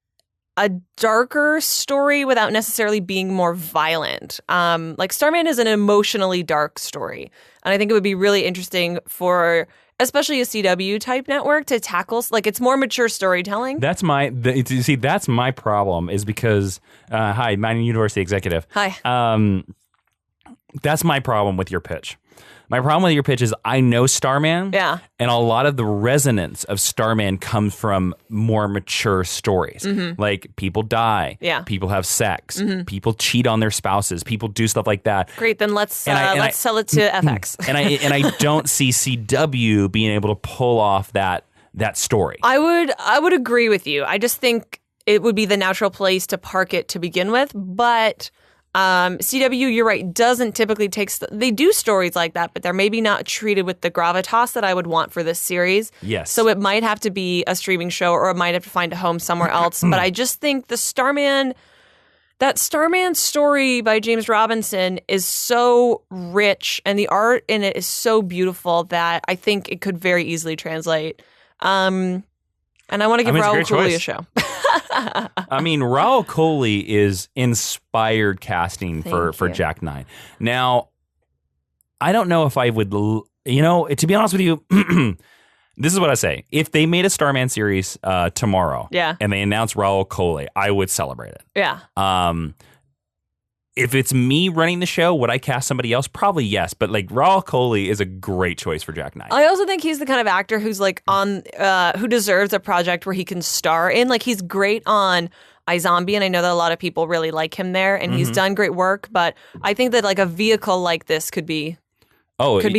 a darker story without necessarily being more violent. Like Starman is an emotionally dark story. And I think it would be really interesting for especially a CW type network to tackle, like, it's more mature storytelling. That's that's my problem is because, hi, my university executive. Hi. That's my problem with your pitch. My problem with your pitch is I know Starman. Yeah. And a lot of the resonance of Starman comes from more mature stories. Mm-hmm. Like people die. Yeah. People have sex. Mm-hmm. People cheat on their spouses. People do stuff like that. Great, then let's sell it to FX. And I don't see CW being able to pull off that story. I would agree with you. I just think it would be the natural place to park it to begin with, but CW, you're right, doesn't typically take... They do stories like that, but they're maybe not treated with the gravitas that I would want for this series. Yes. So it might have to be a streaming show, or it might have to find a home somewhere else. But I just think that Starman story by James Robinson is so rich, and the art in it is so beautiful that I think it could very easily translate. And I want to give Raul Cooley a show. I mean, Raul Cooley is inspired casting for Jack Knight. Now, I don't know if I would, to be honest with you, this is what I say. If they made a Starman series tomorrow and they announced Raul Cooley, I would celebrate it. Yeah. If it's me running the show, would I cast somebody else? Probably yes. But like Raul Cooley is a great choice for Jack Knight. I also think he's the kind of actor who's like who deserves a project where he can star in. Like he's great on iZombie, and I know that a lot of people really like him there, and he's done great work. But I think that like a vehicle like this could be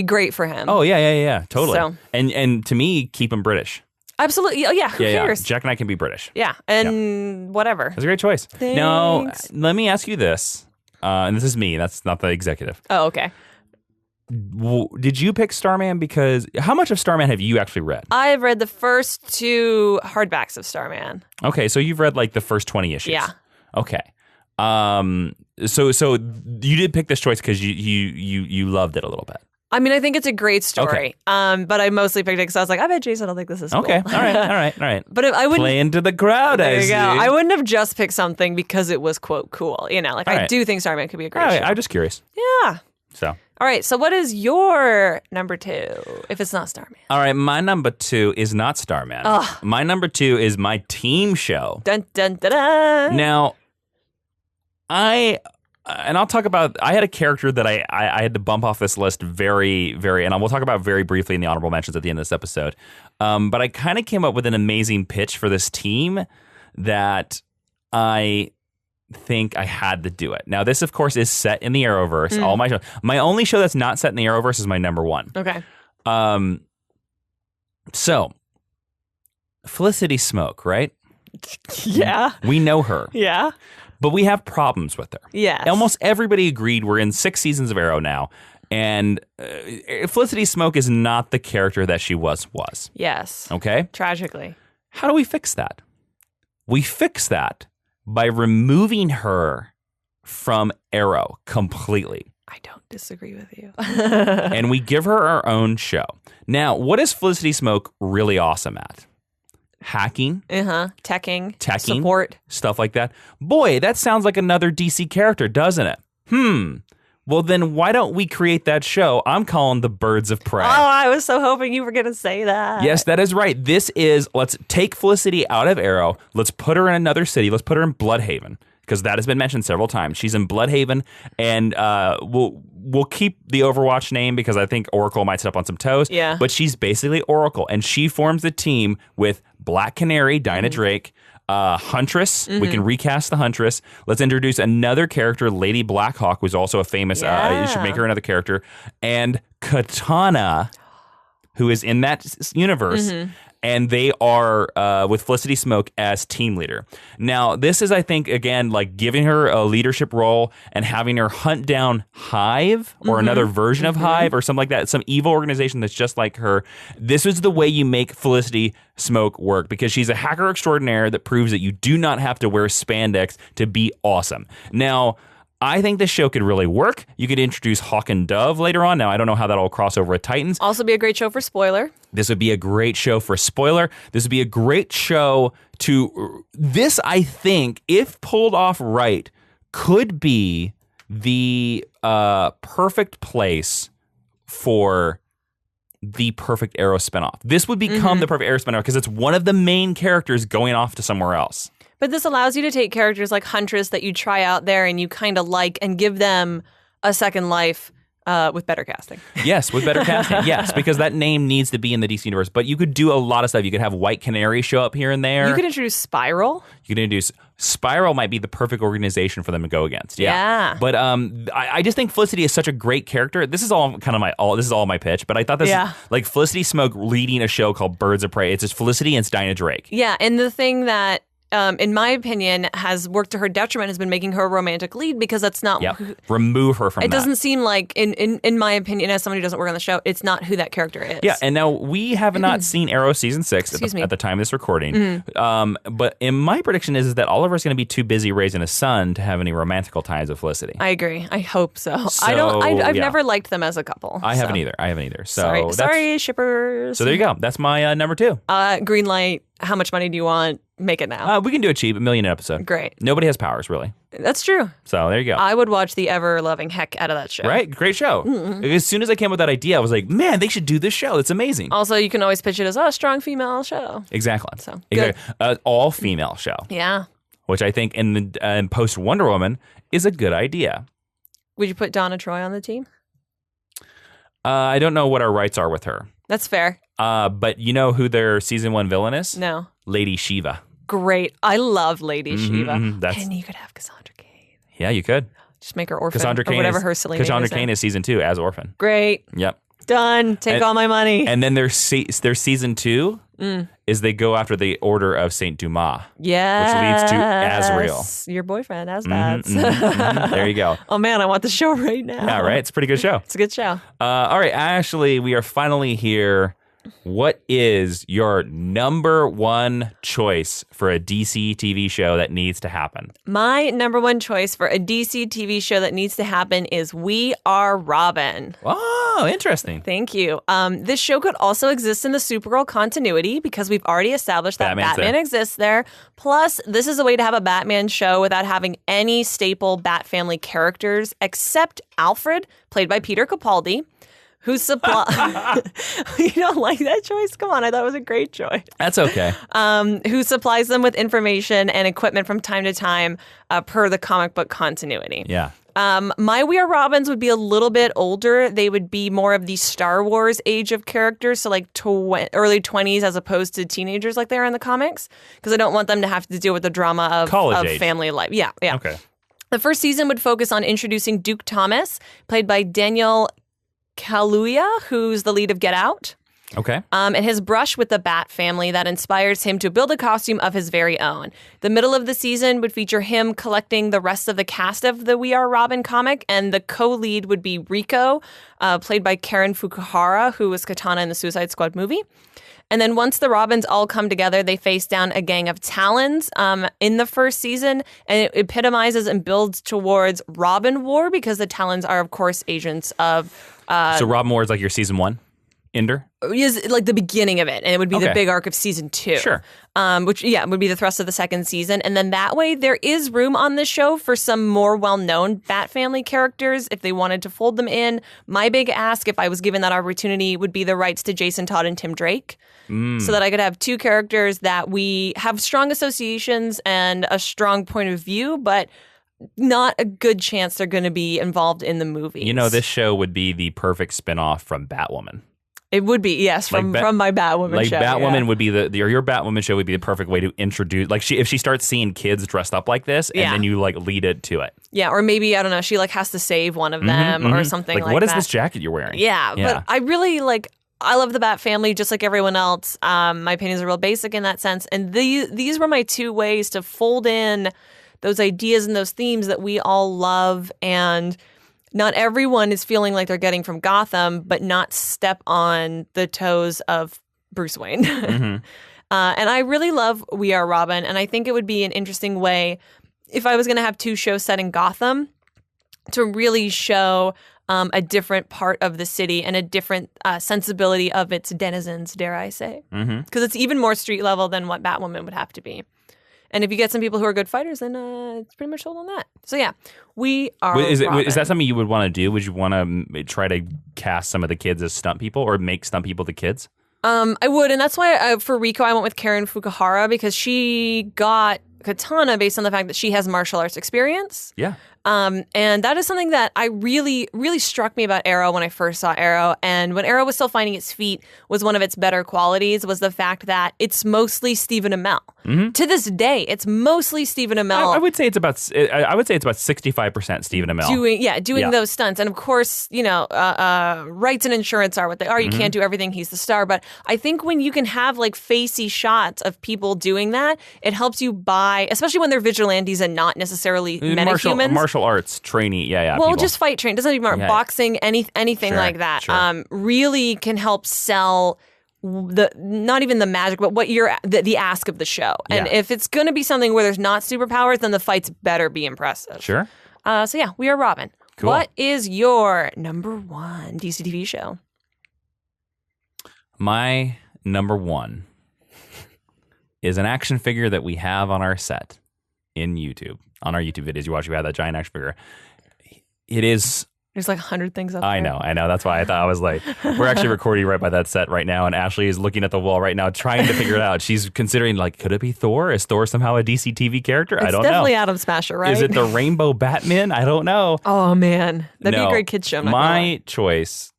great for him. Oh yeah, totally. So. And to me, keep him British. Absolutely. Oh, yeah. Who cares? Jack Knight can be British. Yeah, and whatever. That's a great choice. Thanks. Now, let me ask you this. And this is me. That's not the executive. Oh, okay. Did you pick Starman because... How much of Starman have you actually read? I have read the first 2 hardbacks of Starman. Okay, so you've read like the first 20 issues. Yeah. Okay. So you did pick this choice because you loved it a little bit. I mean, I think it's a great story. Okay. But I mostly picked it because I was like, I bet Jason will think this is cool. Okay. All right. But if I wouldn't... Play into the crowd, There I you see. go. I wouldn't have just picked something because it was, quote, cool. I do think Starman could be a great show. I'm just curious. Yeah. So. All right. So what is your number 2 if it's not Starman? All right. My number 2 is not Starman. Ugh. My number 2 is my team show. Dun, dun, dun, dun. Now, I'll talk about, I had a character that I had to bump off this list very, very, and we'll talk about very briefly in the honorable mentions at the end of this episode. But I kind of came up with an amazing pitch for this team that I think I had to do it. Now, this, of course, is set in the Arrowverse. All my shows. My only show that's not set in the Arrowverse is my number 1. Okay. So, Felicity Smoak, right? Yeah. We know her. Yeah. But we have problems with her. Yes. Almost everybody agreed we're in 6 seasons of Arrow now. And Felicity Smoak is not the character that she was. Yes. Okay? Tragically. How do we fix that? We fix that by removing her from Arrow completely. I don't disagree with you. And we give her our own show. Now, what is Felicity Smoak really awesome at? Hacking. Teching. Support. Stuff like that. Boy, that sounds like another DC character, doesn't it? Well, then why don't we create that show? I'm calling the Birds of Prey. Oh, I was so hoping you were going to say that. Yes, that is right. This is, let's take Felicity out of Arrow. Let's put her in another city. Let's put her in Bloodhaven. because that has been mentioned several times. She's in Bloodhaven, and we'll keep the Overwatch name because I think Oracle might step on some toes. Yeah. But she's basically Oracle, and she forms a team with Black Canary, Dinah Drake, Huntress. We can recast the Huntress. Let's introduce another character, Lady Blackhawk, who's also a famous. You should make her another character, and Katana, who is in that universe. And they are with Felicity Smoak as team leader. Now, this is, I think, again, like giving her a leadership role and having her hunt down Hive or another version of Hive or something like that. Some evil organization that's just like her. This is the way you make Felicity Smoak work, because she's a hacker extraordinaire that proves that you do not have to wear spandex to be awesome. Now, I think this show could really work. You could introduce Hawk and Dove later on. Now, I don't know how that'll all cross over with Titans. Also be a great show for Spoiler. This would be a great show for Spoiler. This would be a great show to... This, I think, if pulled off right, could be the perfect place for the perfect Arrow spinoff. This would become the perfect Arrow spinoff because it's one of the main characters going off to somewhere else. But this allows you to take characters like Huntress that you try out there and you kind of like and give them a second life with better casting. Yes, with better casting. Yes, because that name needs to be in the DC universe. But you could do a lot of stuff. You could have White Canary show up here and there. You could introduce Spiral. You could introduce... Spiral might be the perfect organization for them to go against. Yeah. But I just think Felicity is such a great character. This is all kind of this is all my pitch, but I thought this is like Felicity Smoak leading a show called Birds of Prey. It's just Felicity and it's Dinah Drake. Yeah, and the thing that in my opinion, has worked to her detriment has been making her a romantic lead, because that's not... Remove her from that. It doesn't seem like, in my opinion, as somebody who doesn't work on the show, it's not who that character is. Yeah, and now we have not seen Arrow Season 6 at the time of this recording. But in my prediction is that Oliver's going to be too busy raising a son to have any romantical ties with Felicity. I agree. I hope so. I've never liked them as a couple. I haven't either. So sorry, shippers. So there you go. That's my number 2. Green light. How much money do you want? Make it now. We can do it cheap, $1 million an episode. Great. Nobody has powers, really. That's true. So there you go. I would watch the ever-loving heck out of that show. Right? Great show. As soon as I came up with that idea, I was like, man, they should do this show. It's amazing. Also, you can always pitch it as a strong female show. Exactly. So, all-female show. Yeah. Which I think in post-Wonder Woman is a good idea. Would you put Donna Troy on the team? I don't know what our rights are with her. That's fair. But you know who their season 1 villain is? No. Lady Shiva. Great. I love Lady Shiva. And you could have Cassandra Cain. Yeah, you could. Just make her orphan. Cassandra Cain or whatever her silly name is. Cassandra Cain is season 2 as orphan. Great. Yep. Done. Take all my money. And then their season 2 is they go after the Order of Saint Dumas. Yeah. Which leads to Azrael. Your boyfriend, Asbats. There you go. Oh man, I want the show right now. Yeah, right? It's a pretty good show. It's a good show. All right, Ashley, we are finally here. What is your number 1 choice for a DC TV show that needs to happen? My number 1 choice for a DC TV show that needs to happen is We Are Robin. Oh, interesting. Thank you. This show could also exist in the Supergirl continuity, because we've already established that Batman exists there. Plus, this is a way to have a Batman show without having any staple Bat family characters except Alfred, played by Peter Capaldi. Who supply? You don't like that choice? Come on, I thought it was a great choice. That's okay. Who supplies them with information and equipment from time to time per the comic book continuity. Yeah. My We Are Robins would be a little bit older. They would be more of the Star Wars age of characters, so like early 20s as opposed to teenagers like they are in the comics, because I don't want them to have to deal with the drama of family life. Yeah. Okay. The first season would focus on introducing Duke Thomas, played by Daniel Kaluuya, who's the lead of Get Out. Okay. And his brush with the Bat family that inspires him to build a costume of his very own. The middle of the season would feature him collecting the rest of the cast of the We Are Robin comic, and the co-lead would be Rico, played by Karen Fukuhara, who was Katana in the Suicide Squad movie. And then once the Robins all come together, they face down a gang of Talons in the first season, and it epitomizes and builds towards Robin War, because the Talons are, of course, agents of... so Robin War is like your season 1? Ender? Is like the beginning of it, and it would be the Okay. big arc of season 2. Sure. Which would be the thrust of the second season, and then that way there is room on this show for some more well-known Bat Family characters if they wanted to fold them in. My big ask, if I was given that opportunity, would be the rights to Jason Todd and Tim Drake, so that I could have 2 characters that we have strong associations and a strong point of view, but not a good chance they're going to be involved in the movies. You know, this show would be the perfect spinoff from Batwoman. It would be, yes, from my Batwoman show. Like Batwoman yeah. would be or your Batwoman show would be the perfect way to introduce, like if she starts seeing kids dressed up like this, and then you like lead it to it. Yeah, or maybe, I don't know, she like has to save one of them or something like that. What is this jacket you're wearing? Yeah, but I really I love the Bat Family just like everyone else. My opinions are real basic in that sense. And these were my 2 ways to fold in those ideas and those themes that we all love, and not everyone is feeling like they're getting from Gotham, but not step on the toes of Bruce Wayne. And I really love We Are Robin, and I think it would be an interesting way, if I was going to have 2 shows set in Gotham, to really show a different part of the city and a different sensibility of its denizens, dare I say. Because it's even more street level than what Batwoman would have to be. And if you get some people who are good fighters, then it's pretty much sold on that. So yeah, We Are Robin. Is that something you would want to do? Would you want to try to cast some of the kids as stunt people, or make stunt people the kids? I would, and that's why for Rico I went with Karen Fukuhara, because she got Katana based on the fact that she has martial arts experience. Yeah. And that is something that I really, really struck me about Arrow when I first saw Arrow. And when Arrow was still finding its feet, was one of its better qualities was the fact that it's mostly Stephen Amell. To this day, it's mostly Stephen Amell. I would say it's about 65% Stephen Amell. Doing those stunts. And of course, rights and insurance are what they are. You can't do everything. He's the star. But I think when you can have like facey shots of people doing that, it helps you buy, especially when they're vigilantes and not necessarily metahumans. Martial arts trainee, Well, people. Just fight train. Doesn't even matter. Boxing, anything like that. Sure. Really can help sell not even the magic, but what the ask of the show. And if it's going to be something where there's not superpowers, then the fights better be impressive. Sure. So yeah, We Are Robin. Cool. What is your number 1 DC TV show? My number 1 is an action figure that we have on our set in YouTube. On our YouTube videos, you watch, we have that giant action figure. It is... There's like 100 things up there. I know. That's why I thought I was like, we're actually recording right by that set right now, and Ashley is looking at the wall right now trying to figure it out. She's considering, like, could it be Thor? Is Thor somehow a DC TV character? I don't know. It's definitely Atom Smasher, right? Is it the Rainbow Batman? I don't know. Oh, man. That'd be a great kid's show. My choice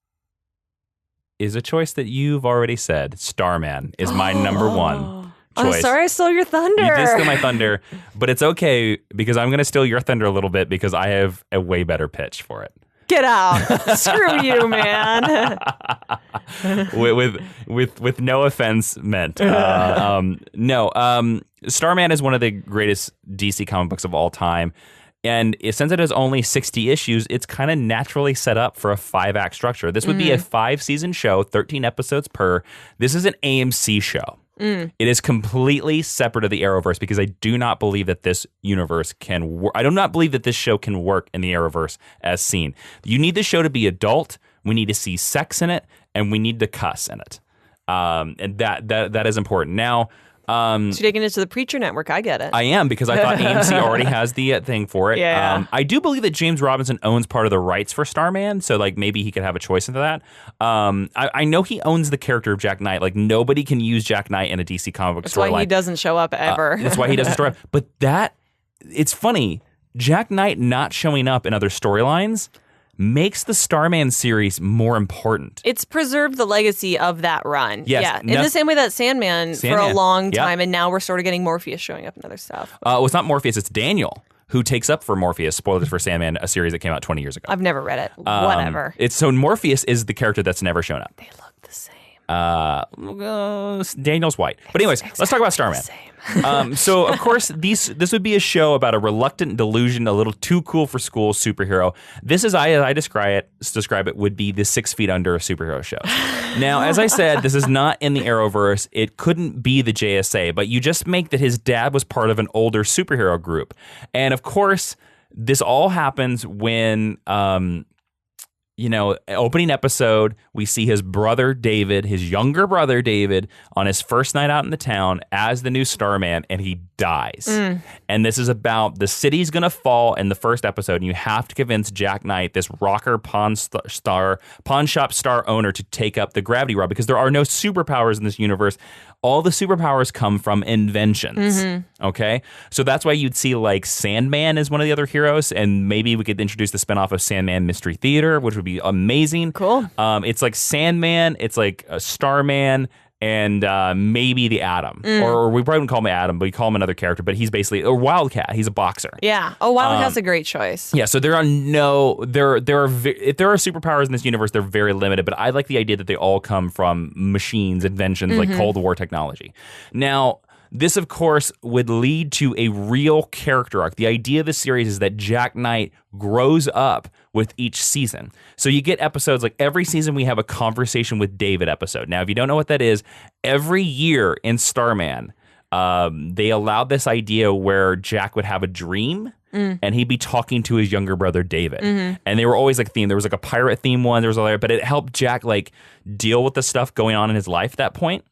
is a choice that you've already said. Starman is my number 1 choice. I'm sorry I stole your thunder. You did steal my thunder, but it's okay because I'm going to steal your thunder a little bit because I have a way better pitch for it. Get out. Screw you, man. with no offense meant. Starman is one of the greatest DC comic books of all time. And since it has only 60 issues, it's kind of naturally set up for a 5-act structure. This would be a 5-season show, 13 episodes per. This is an AMC show. It is completely separate of the Arrowverse because I do not believe that this universe can work. I do not believe that this show can work in the Arrowverse as seen. You need the show to be adult. We need to see sex in it, and we need to cuss in it. And that is important. Now, so you're taking it to the Preacher Network. I get it. I am, because I thought AMC already has the thing for it. Yeah. I do believe that James Robinson owns part of the rights for Starman, so like maybe he could have a choice into that. I know he owns the character of Jack Knight. Like nobody can use Jack Knight in a DC comic book storyline. That's why he doesn't show up ever. That's why he doesn't show up. But it's funny. Jack Knight not showing up in other storylines makes the Starman series more important. It's preserved the legacy of that run. Yes. Yeah. In the same way that Sandman for a long time, and now we're sort of getting Morpheus showing up in other stuff. Well, it's not Morpheus, it's Daniel, who takes up for Morpheus. Spoilers for Sandman, a series that came out 20 years ago. I've never read it. Whatever. So Morpheus is the character that's never shown up. They look the same. Daniel's white. But anyways, let's talk about Starman. So, of course, this would be a show about a reluctant delusion, a little too cool for school superhero. This is, I describe it, would be the 6 Feet Under of superhero shows. Now, as I said, this is not in the Arrowverse. It couldn't be the JSA, but you just make that his dad was part of an older superhero group. And, of course, this all happens when... opening episode, we see his brother David, his younger brother David, on his first night out in the town as the new Starman, and he dies. And this is about the city's going to fall in the first episode, and you have to convince Jack Knight, this rocker pawn shop star owner, to take up the gravity rod, because there are no superpowers in this universe. All the superpowers come from inventions. Okay? So that's why you'd see like Sandman is one of the other heroes, and maybe we could introduce the spinoff of Sandman Mystery Theater, which would be amazing. Cool. It's like Sandman, it's like a Starman, and maybe the Atom. Or we probably wouldn't call him Atom, but we call him another character, but he's basically a Wildcat. He's a boxer. Yeah. Oh, Wildcat's a great choice. Yeah, so there are if there are superpowers in this universe, they're very limited, but I like the idea that they all come from machines, inventions, like Cold War technology. Now, this, of course, would lead to a real character arc. The idea of the series is that Jack Knight grows up with each season. So you get episodes, like every season we have a Conversation with David episode. Now, if you don't know what that is, every year in Starman, they allowed this idea where Jack would have a dream and he'd be talking to his younger brother David. And they were always like themed. There was like a pirate theme one, there was all that, but it helped Jack like deal with the stuff going on in his life at that point.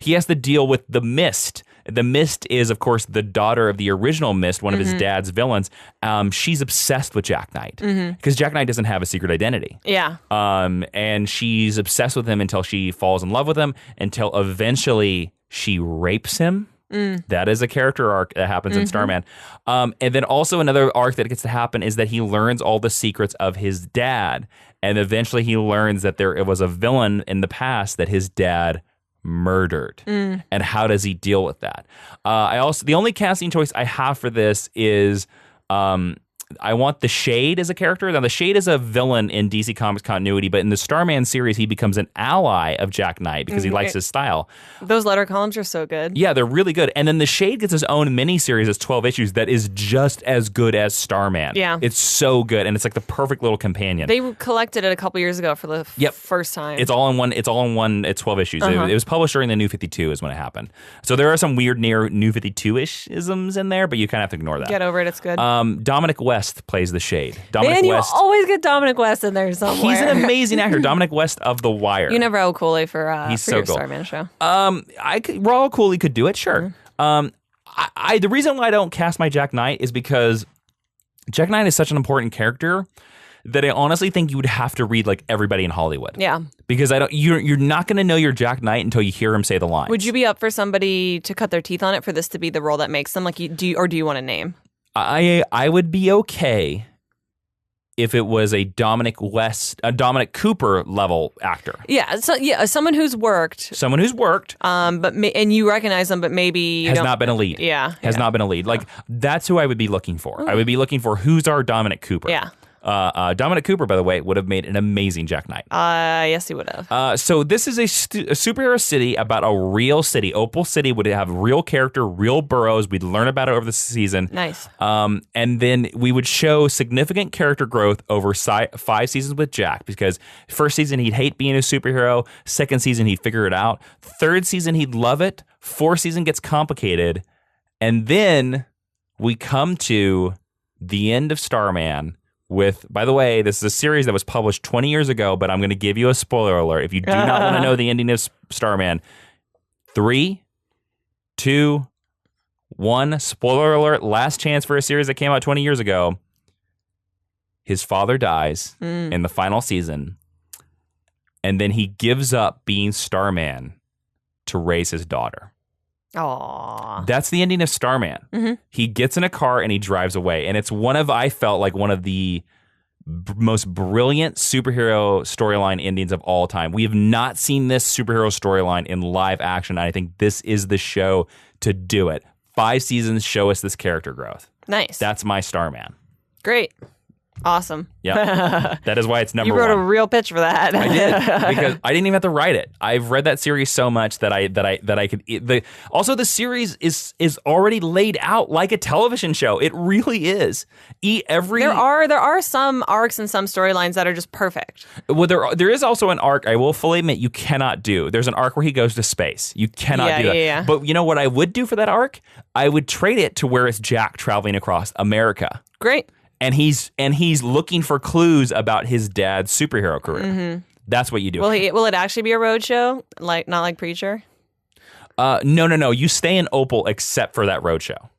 He has to deal with the Mist. The Mist is, of course, the daughter of the original Mist, one of his dad's villains. She's obsessed with Jack Knight because Jack Knight doesn't have a secret identity. Yeah. And she's obsessed with him until she falls in love with him, until eventually she rapes him. That is a character arc that happens in Starman. And then also another arc that gets to happen is that he learns all the secrets of his dad. And eventually he learns that there was a villain in the past that his dad murdered, and how does he deal with that? The only casting choice I have for this is I want the Shade as a character. Now, the Shade is a villain in DC Comics continuity, but in the Starman series, he becomes an ally of Jack Knight because he likes his style. Those letter columns are so good. Yeah, they're really good. And then the Shade gets his own miniseries that's 12 issues that is just as good as Starman. Yeah. It's so good, and it's like the perfect little companion. They collected it a couple years ago for the first time. It's all in one. It's 12 issues. It was published during the New 52 is when it happened. So there are some weird near New 52-ish isms in there, but you kind of have to ignore that. Get over it. It's good. Dominic West plays the Shade. You always get Dominic West in there somewhere. He's an amazing actor. Dominic West of The Wire. You never Raul Cooley for He's for so your cool. Starman show. Raul Cooley could do it, sure. The reason why I don't cast my Jack Knight is because Jack Knight is such an important character that I honestly think you would have to read like everybody in Hollywood. Yeah. Because you're not going to know your Jack Knight until you hear him say the lines. Would you be up for somebody to cut their teeth on it for this to be the role that makes them? Like, do you want a name? I would be okay if it was a Dominic Cooper level actor. Yeah, someone who's worked. And you recognize them, but maybe has not been a lead. Yeah, not been a lead. Like that's who I would be looking for. I would be looking for who's our Dominic Cooper. Yeah. Dominic Cooper, by the way, would have made an amazing Jack Knight. Yes, he would have. So this is a superhero city about a real city. Opal City would have real character, real boroughs. We'd learn about it over the season. Nice. And then we would show significant character growth over 5 seasons with Jack, because first season he'd hate being a superhero. Second season he'd figure it out. Third season he'd love it. Fourth season gets complicated. And then we come to the end of Starman. By the way, this is a series that was published 20 years ago, but I'm going to give you a spoiler alert. If you do not want to know the ending of Starman, 3, 2, 1, spoiler alert, last chance for a series that came out 20 years ago. His father dies in the final season, and then he gives up being Starman to raise his daughter. Aww. That's the ending of Starman. Mm-hmm. He gets in a car and he drives away. And it's I felt like one of the most brilliant superhero storyline endings of all time. We have not seen this superhero storyline in live action. And I think this is the show to do it. 5 seasons show us this character growth. Nice. That's my Starman. Great. Awesome. Yeah. That is why it's number 1. You wrote a real pitch for that. I did, because I didn't even have to write it. I've read that series so much that I could. Also, the series is already laid out like a television show. It really is. There are some arcs and some storylines that are just perfect. Well, there is also an arc I will fully admit you cannot do. There's an arc where he goes to space. You cannot do that. Yeah. But you know what I would do for that arc? I would trade it to where it's Jack traveling across America. Great. and he's looking for clues about his dad's superhero career. Mm-hmm. That's what you do. Will it actually be a road show? Like not like Preacher? No. You stay in Opal except for that road show.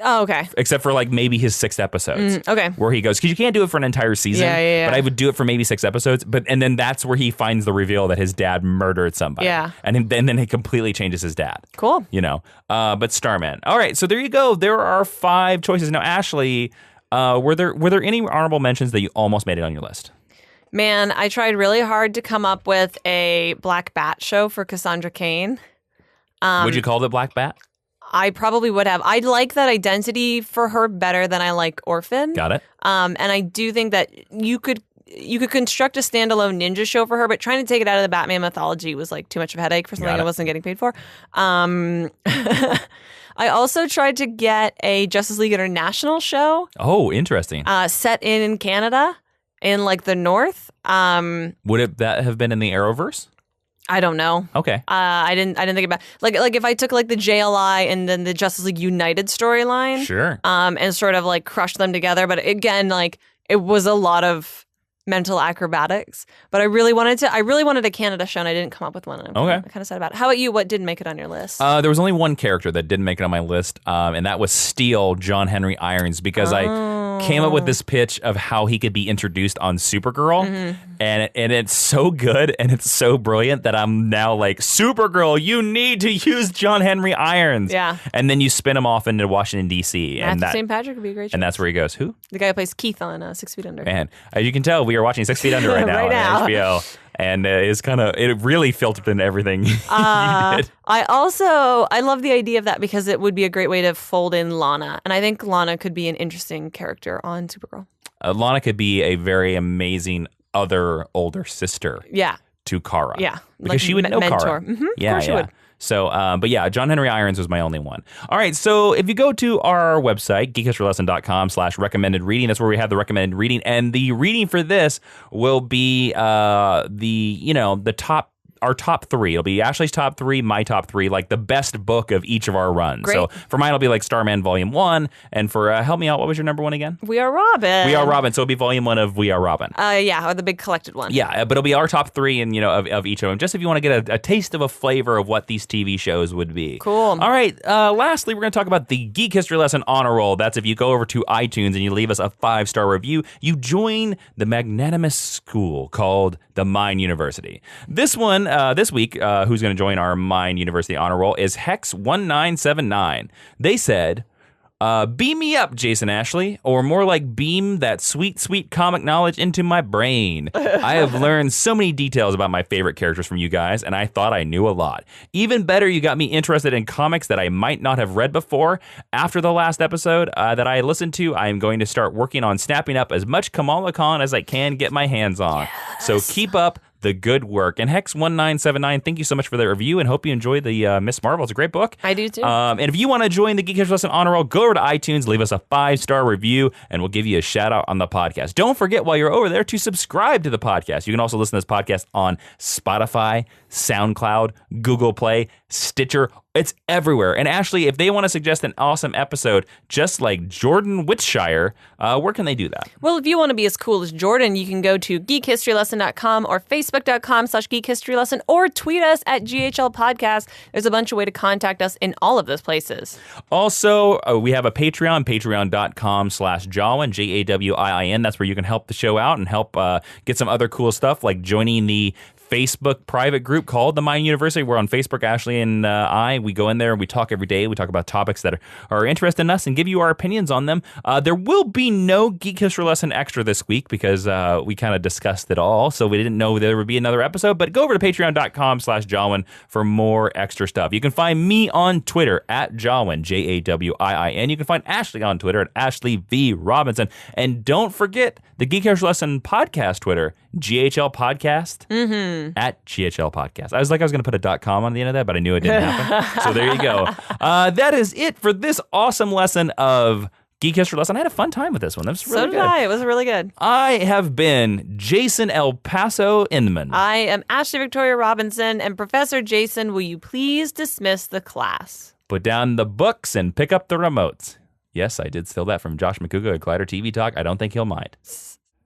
Oh, okay. Except for like maybe his 6 episodes. Okay. Where he goes, because you can't do it for an entire season. Yeah. But I would do it for maybe 6 episodes. And then that's where he finds the reveal that his dad murdered somebody. Yeah. And then he completely changes his dad. Cool. But Starman. All right. So there you go. There are 5 choices. Now, Ashley, were there any honorable mentions that you almost made it on your list? Man, I tried really hard to come up with a Black Bat show for Cassandra Cain. Would you call it Black Bat? I probably would have. I like that identity for her better than I like Orphan. Got it. And I do think that you could construct a standalone ninja show for her, but trying to take it out of the Batman mythology was like too much of a headache for something I wasn't getting paid for. I also tried to get a Justice League International show. Oh, interesting. Set in Canada, in like the North. Would that have been in the Arrowverse? I don't know. Okay. I didn't think about like if I took like the JLI and then the Justice League United storyline. Sure. And sort of like crushed them together. But again, like it was a lot of mental acrobatics. But I really wanted a Canada show and I didn't come up with one. And I'm kind of sad about it. How about you? What didn't make it on your list? There was only one character that didn't make it on my list, and that was Steel, John Henry Irons, because I came up with this pitch of how he could be introduced on Supergirl, and it's so good and it's so brilliant that I'm now like, Supergirl, you need to use John Henry Irons. Yeah. And then you spin him off into Washington, D.C. Matthew St. Patrick would be a great choice. And that's where he goes. Who? The guy who plays Keith on 6 Feet Under. And as you can tell, we are watching 6 Feet Under right now on HBO. And it really filtered in everything you did. I love the idea of that because it would be a great way to fold in Lana. And I think Lana could be an interesting character on Supergirl. Lana could be a very amazing other older sister to Kara. Yeah. Because like she would know mentor. Kara. Mm-hmm. Of course she would. So, but yeah, John Henry Irons was my only one. All right, so if you go to our website, geekhistorylesson.com/recommended reading, that's where we have the recommended reading. And the reading for this will be our top 3. It'll be Ashley's top 3, my top 3, like the best book of each of our runs. Great. So for mine, it'll be like Starman Volume 1. And for, help me out, what was your number 1 again? We Are Robin. We Are Robin. So it'll be Volume 1 of We Are Robin. Or the big collected one. Yeah, but it'll be our top 3 and of each of them, just if you want to get a taste of a flavor of what these TV shows would be. Cool. All right, lastly, we're going to talk about the Geek History Lesson Honor Roll. That's if you go over to iTunes and you leave us a 5-star review, you join the magnanimous school called the Mind University. This week, who's going to join our Mind University Honor Roll is Hex1979. They said, beam me up, Jason Ashley, or more like beam that sweet, sweet comic knowledge into my brain. I have learned so many details about my favorite characters from you guys, and I thought I knew a lot. Even better, you got me interested in comics that I might not have read before. After the last episode that I listened to, I am going to start working on snapping up as much Kamala Khan as I can get my hands on. Yes. So keep up the good work. And Hex1979, thank you so much for the review and hope you enjoyed the Miss Marvel. It's a great book. I do too. And if you want to join the Geek History Lesson Honor Roll, go over to iTunes, leave us a 5-star review, and we'll give you a shout out on the podcast. Don't forget while you're over there to subscribe to the podcast. You can also listen to this podcast on Spotify, SoundCloud, Google Play, Stitcher. It's everywhere. And Ashley, if they want to suggest an awesome episode, just like Jordan Whitshire, where can they do that? Well, if you want to be as cool as Jordan, you can go to geekhistorylesson.com or facebook.com/geekhistorylesson or tweet us at GHL Podcast. There's a bunch of ways to contact us in all of those places. Also, we have a Patreon, patreon.com/Jawiin, Jawiin. That's where you can help the show out and help get some other cool stuff like joining the Facebook private group called The Mind University. We're on Facebook, Ashley and we go in there and we talk every day. We talk about topics that are interested in us and give you our opinions on them. There will be no Geek History Lesson Extra this week because we kind of discussed it all, so we didn't know there would be another episode, but go over to patreon.com/Jawiin for more extra stuff. You can find me on Twitter at Jawiin, Jawiin. You can find Ashley on Twitter at Ashley V. Robinson. And don't forget the Geek History Lesson podcast Twitter, GHL Podcast, at GHL Podcast. I was going to put a .com on the end of that, but I knew it didn't happen. So there you go. That is it for this awesome lesson of Geek History Lesson. I had a fun time with this one. That was really good. So did I. It was really good. I have been Jason El Paso Inman. I am Ashley Victoria Robinson. And Professor Jason, will you please dismiss the class? Put down the books and pick up the remotes. Yes, I did steal that from Josh McCouga at Collider TV Talk. I don't think he'll mind.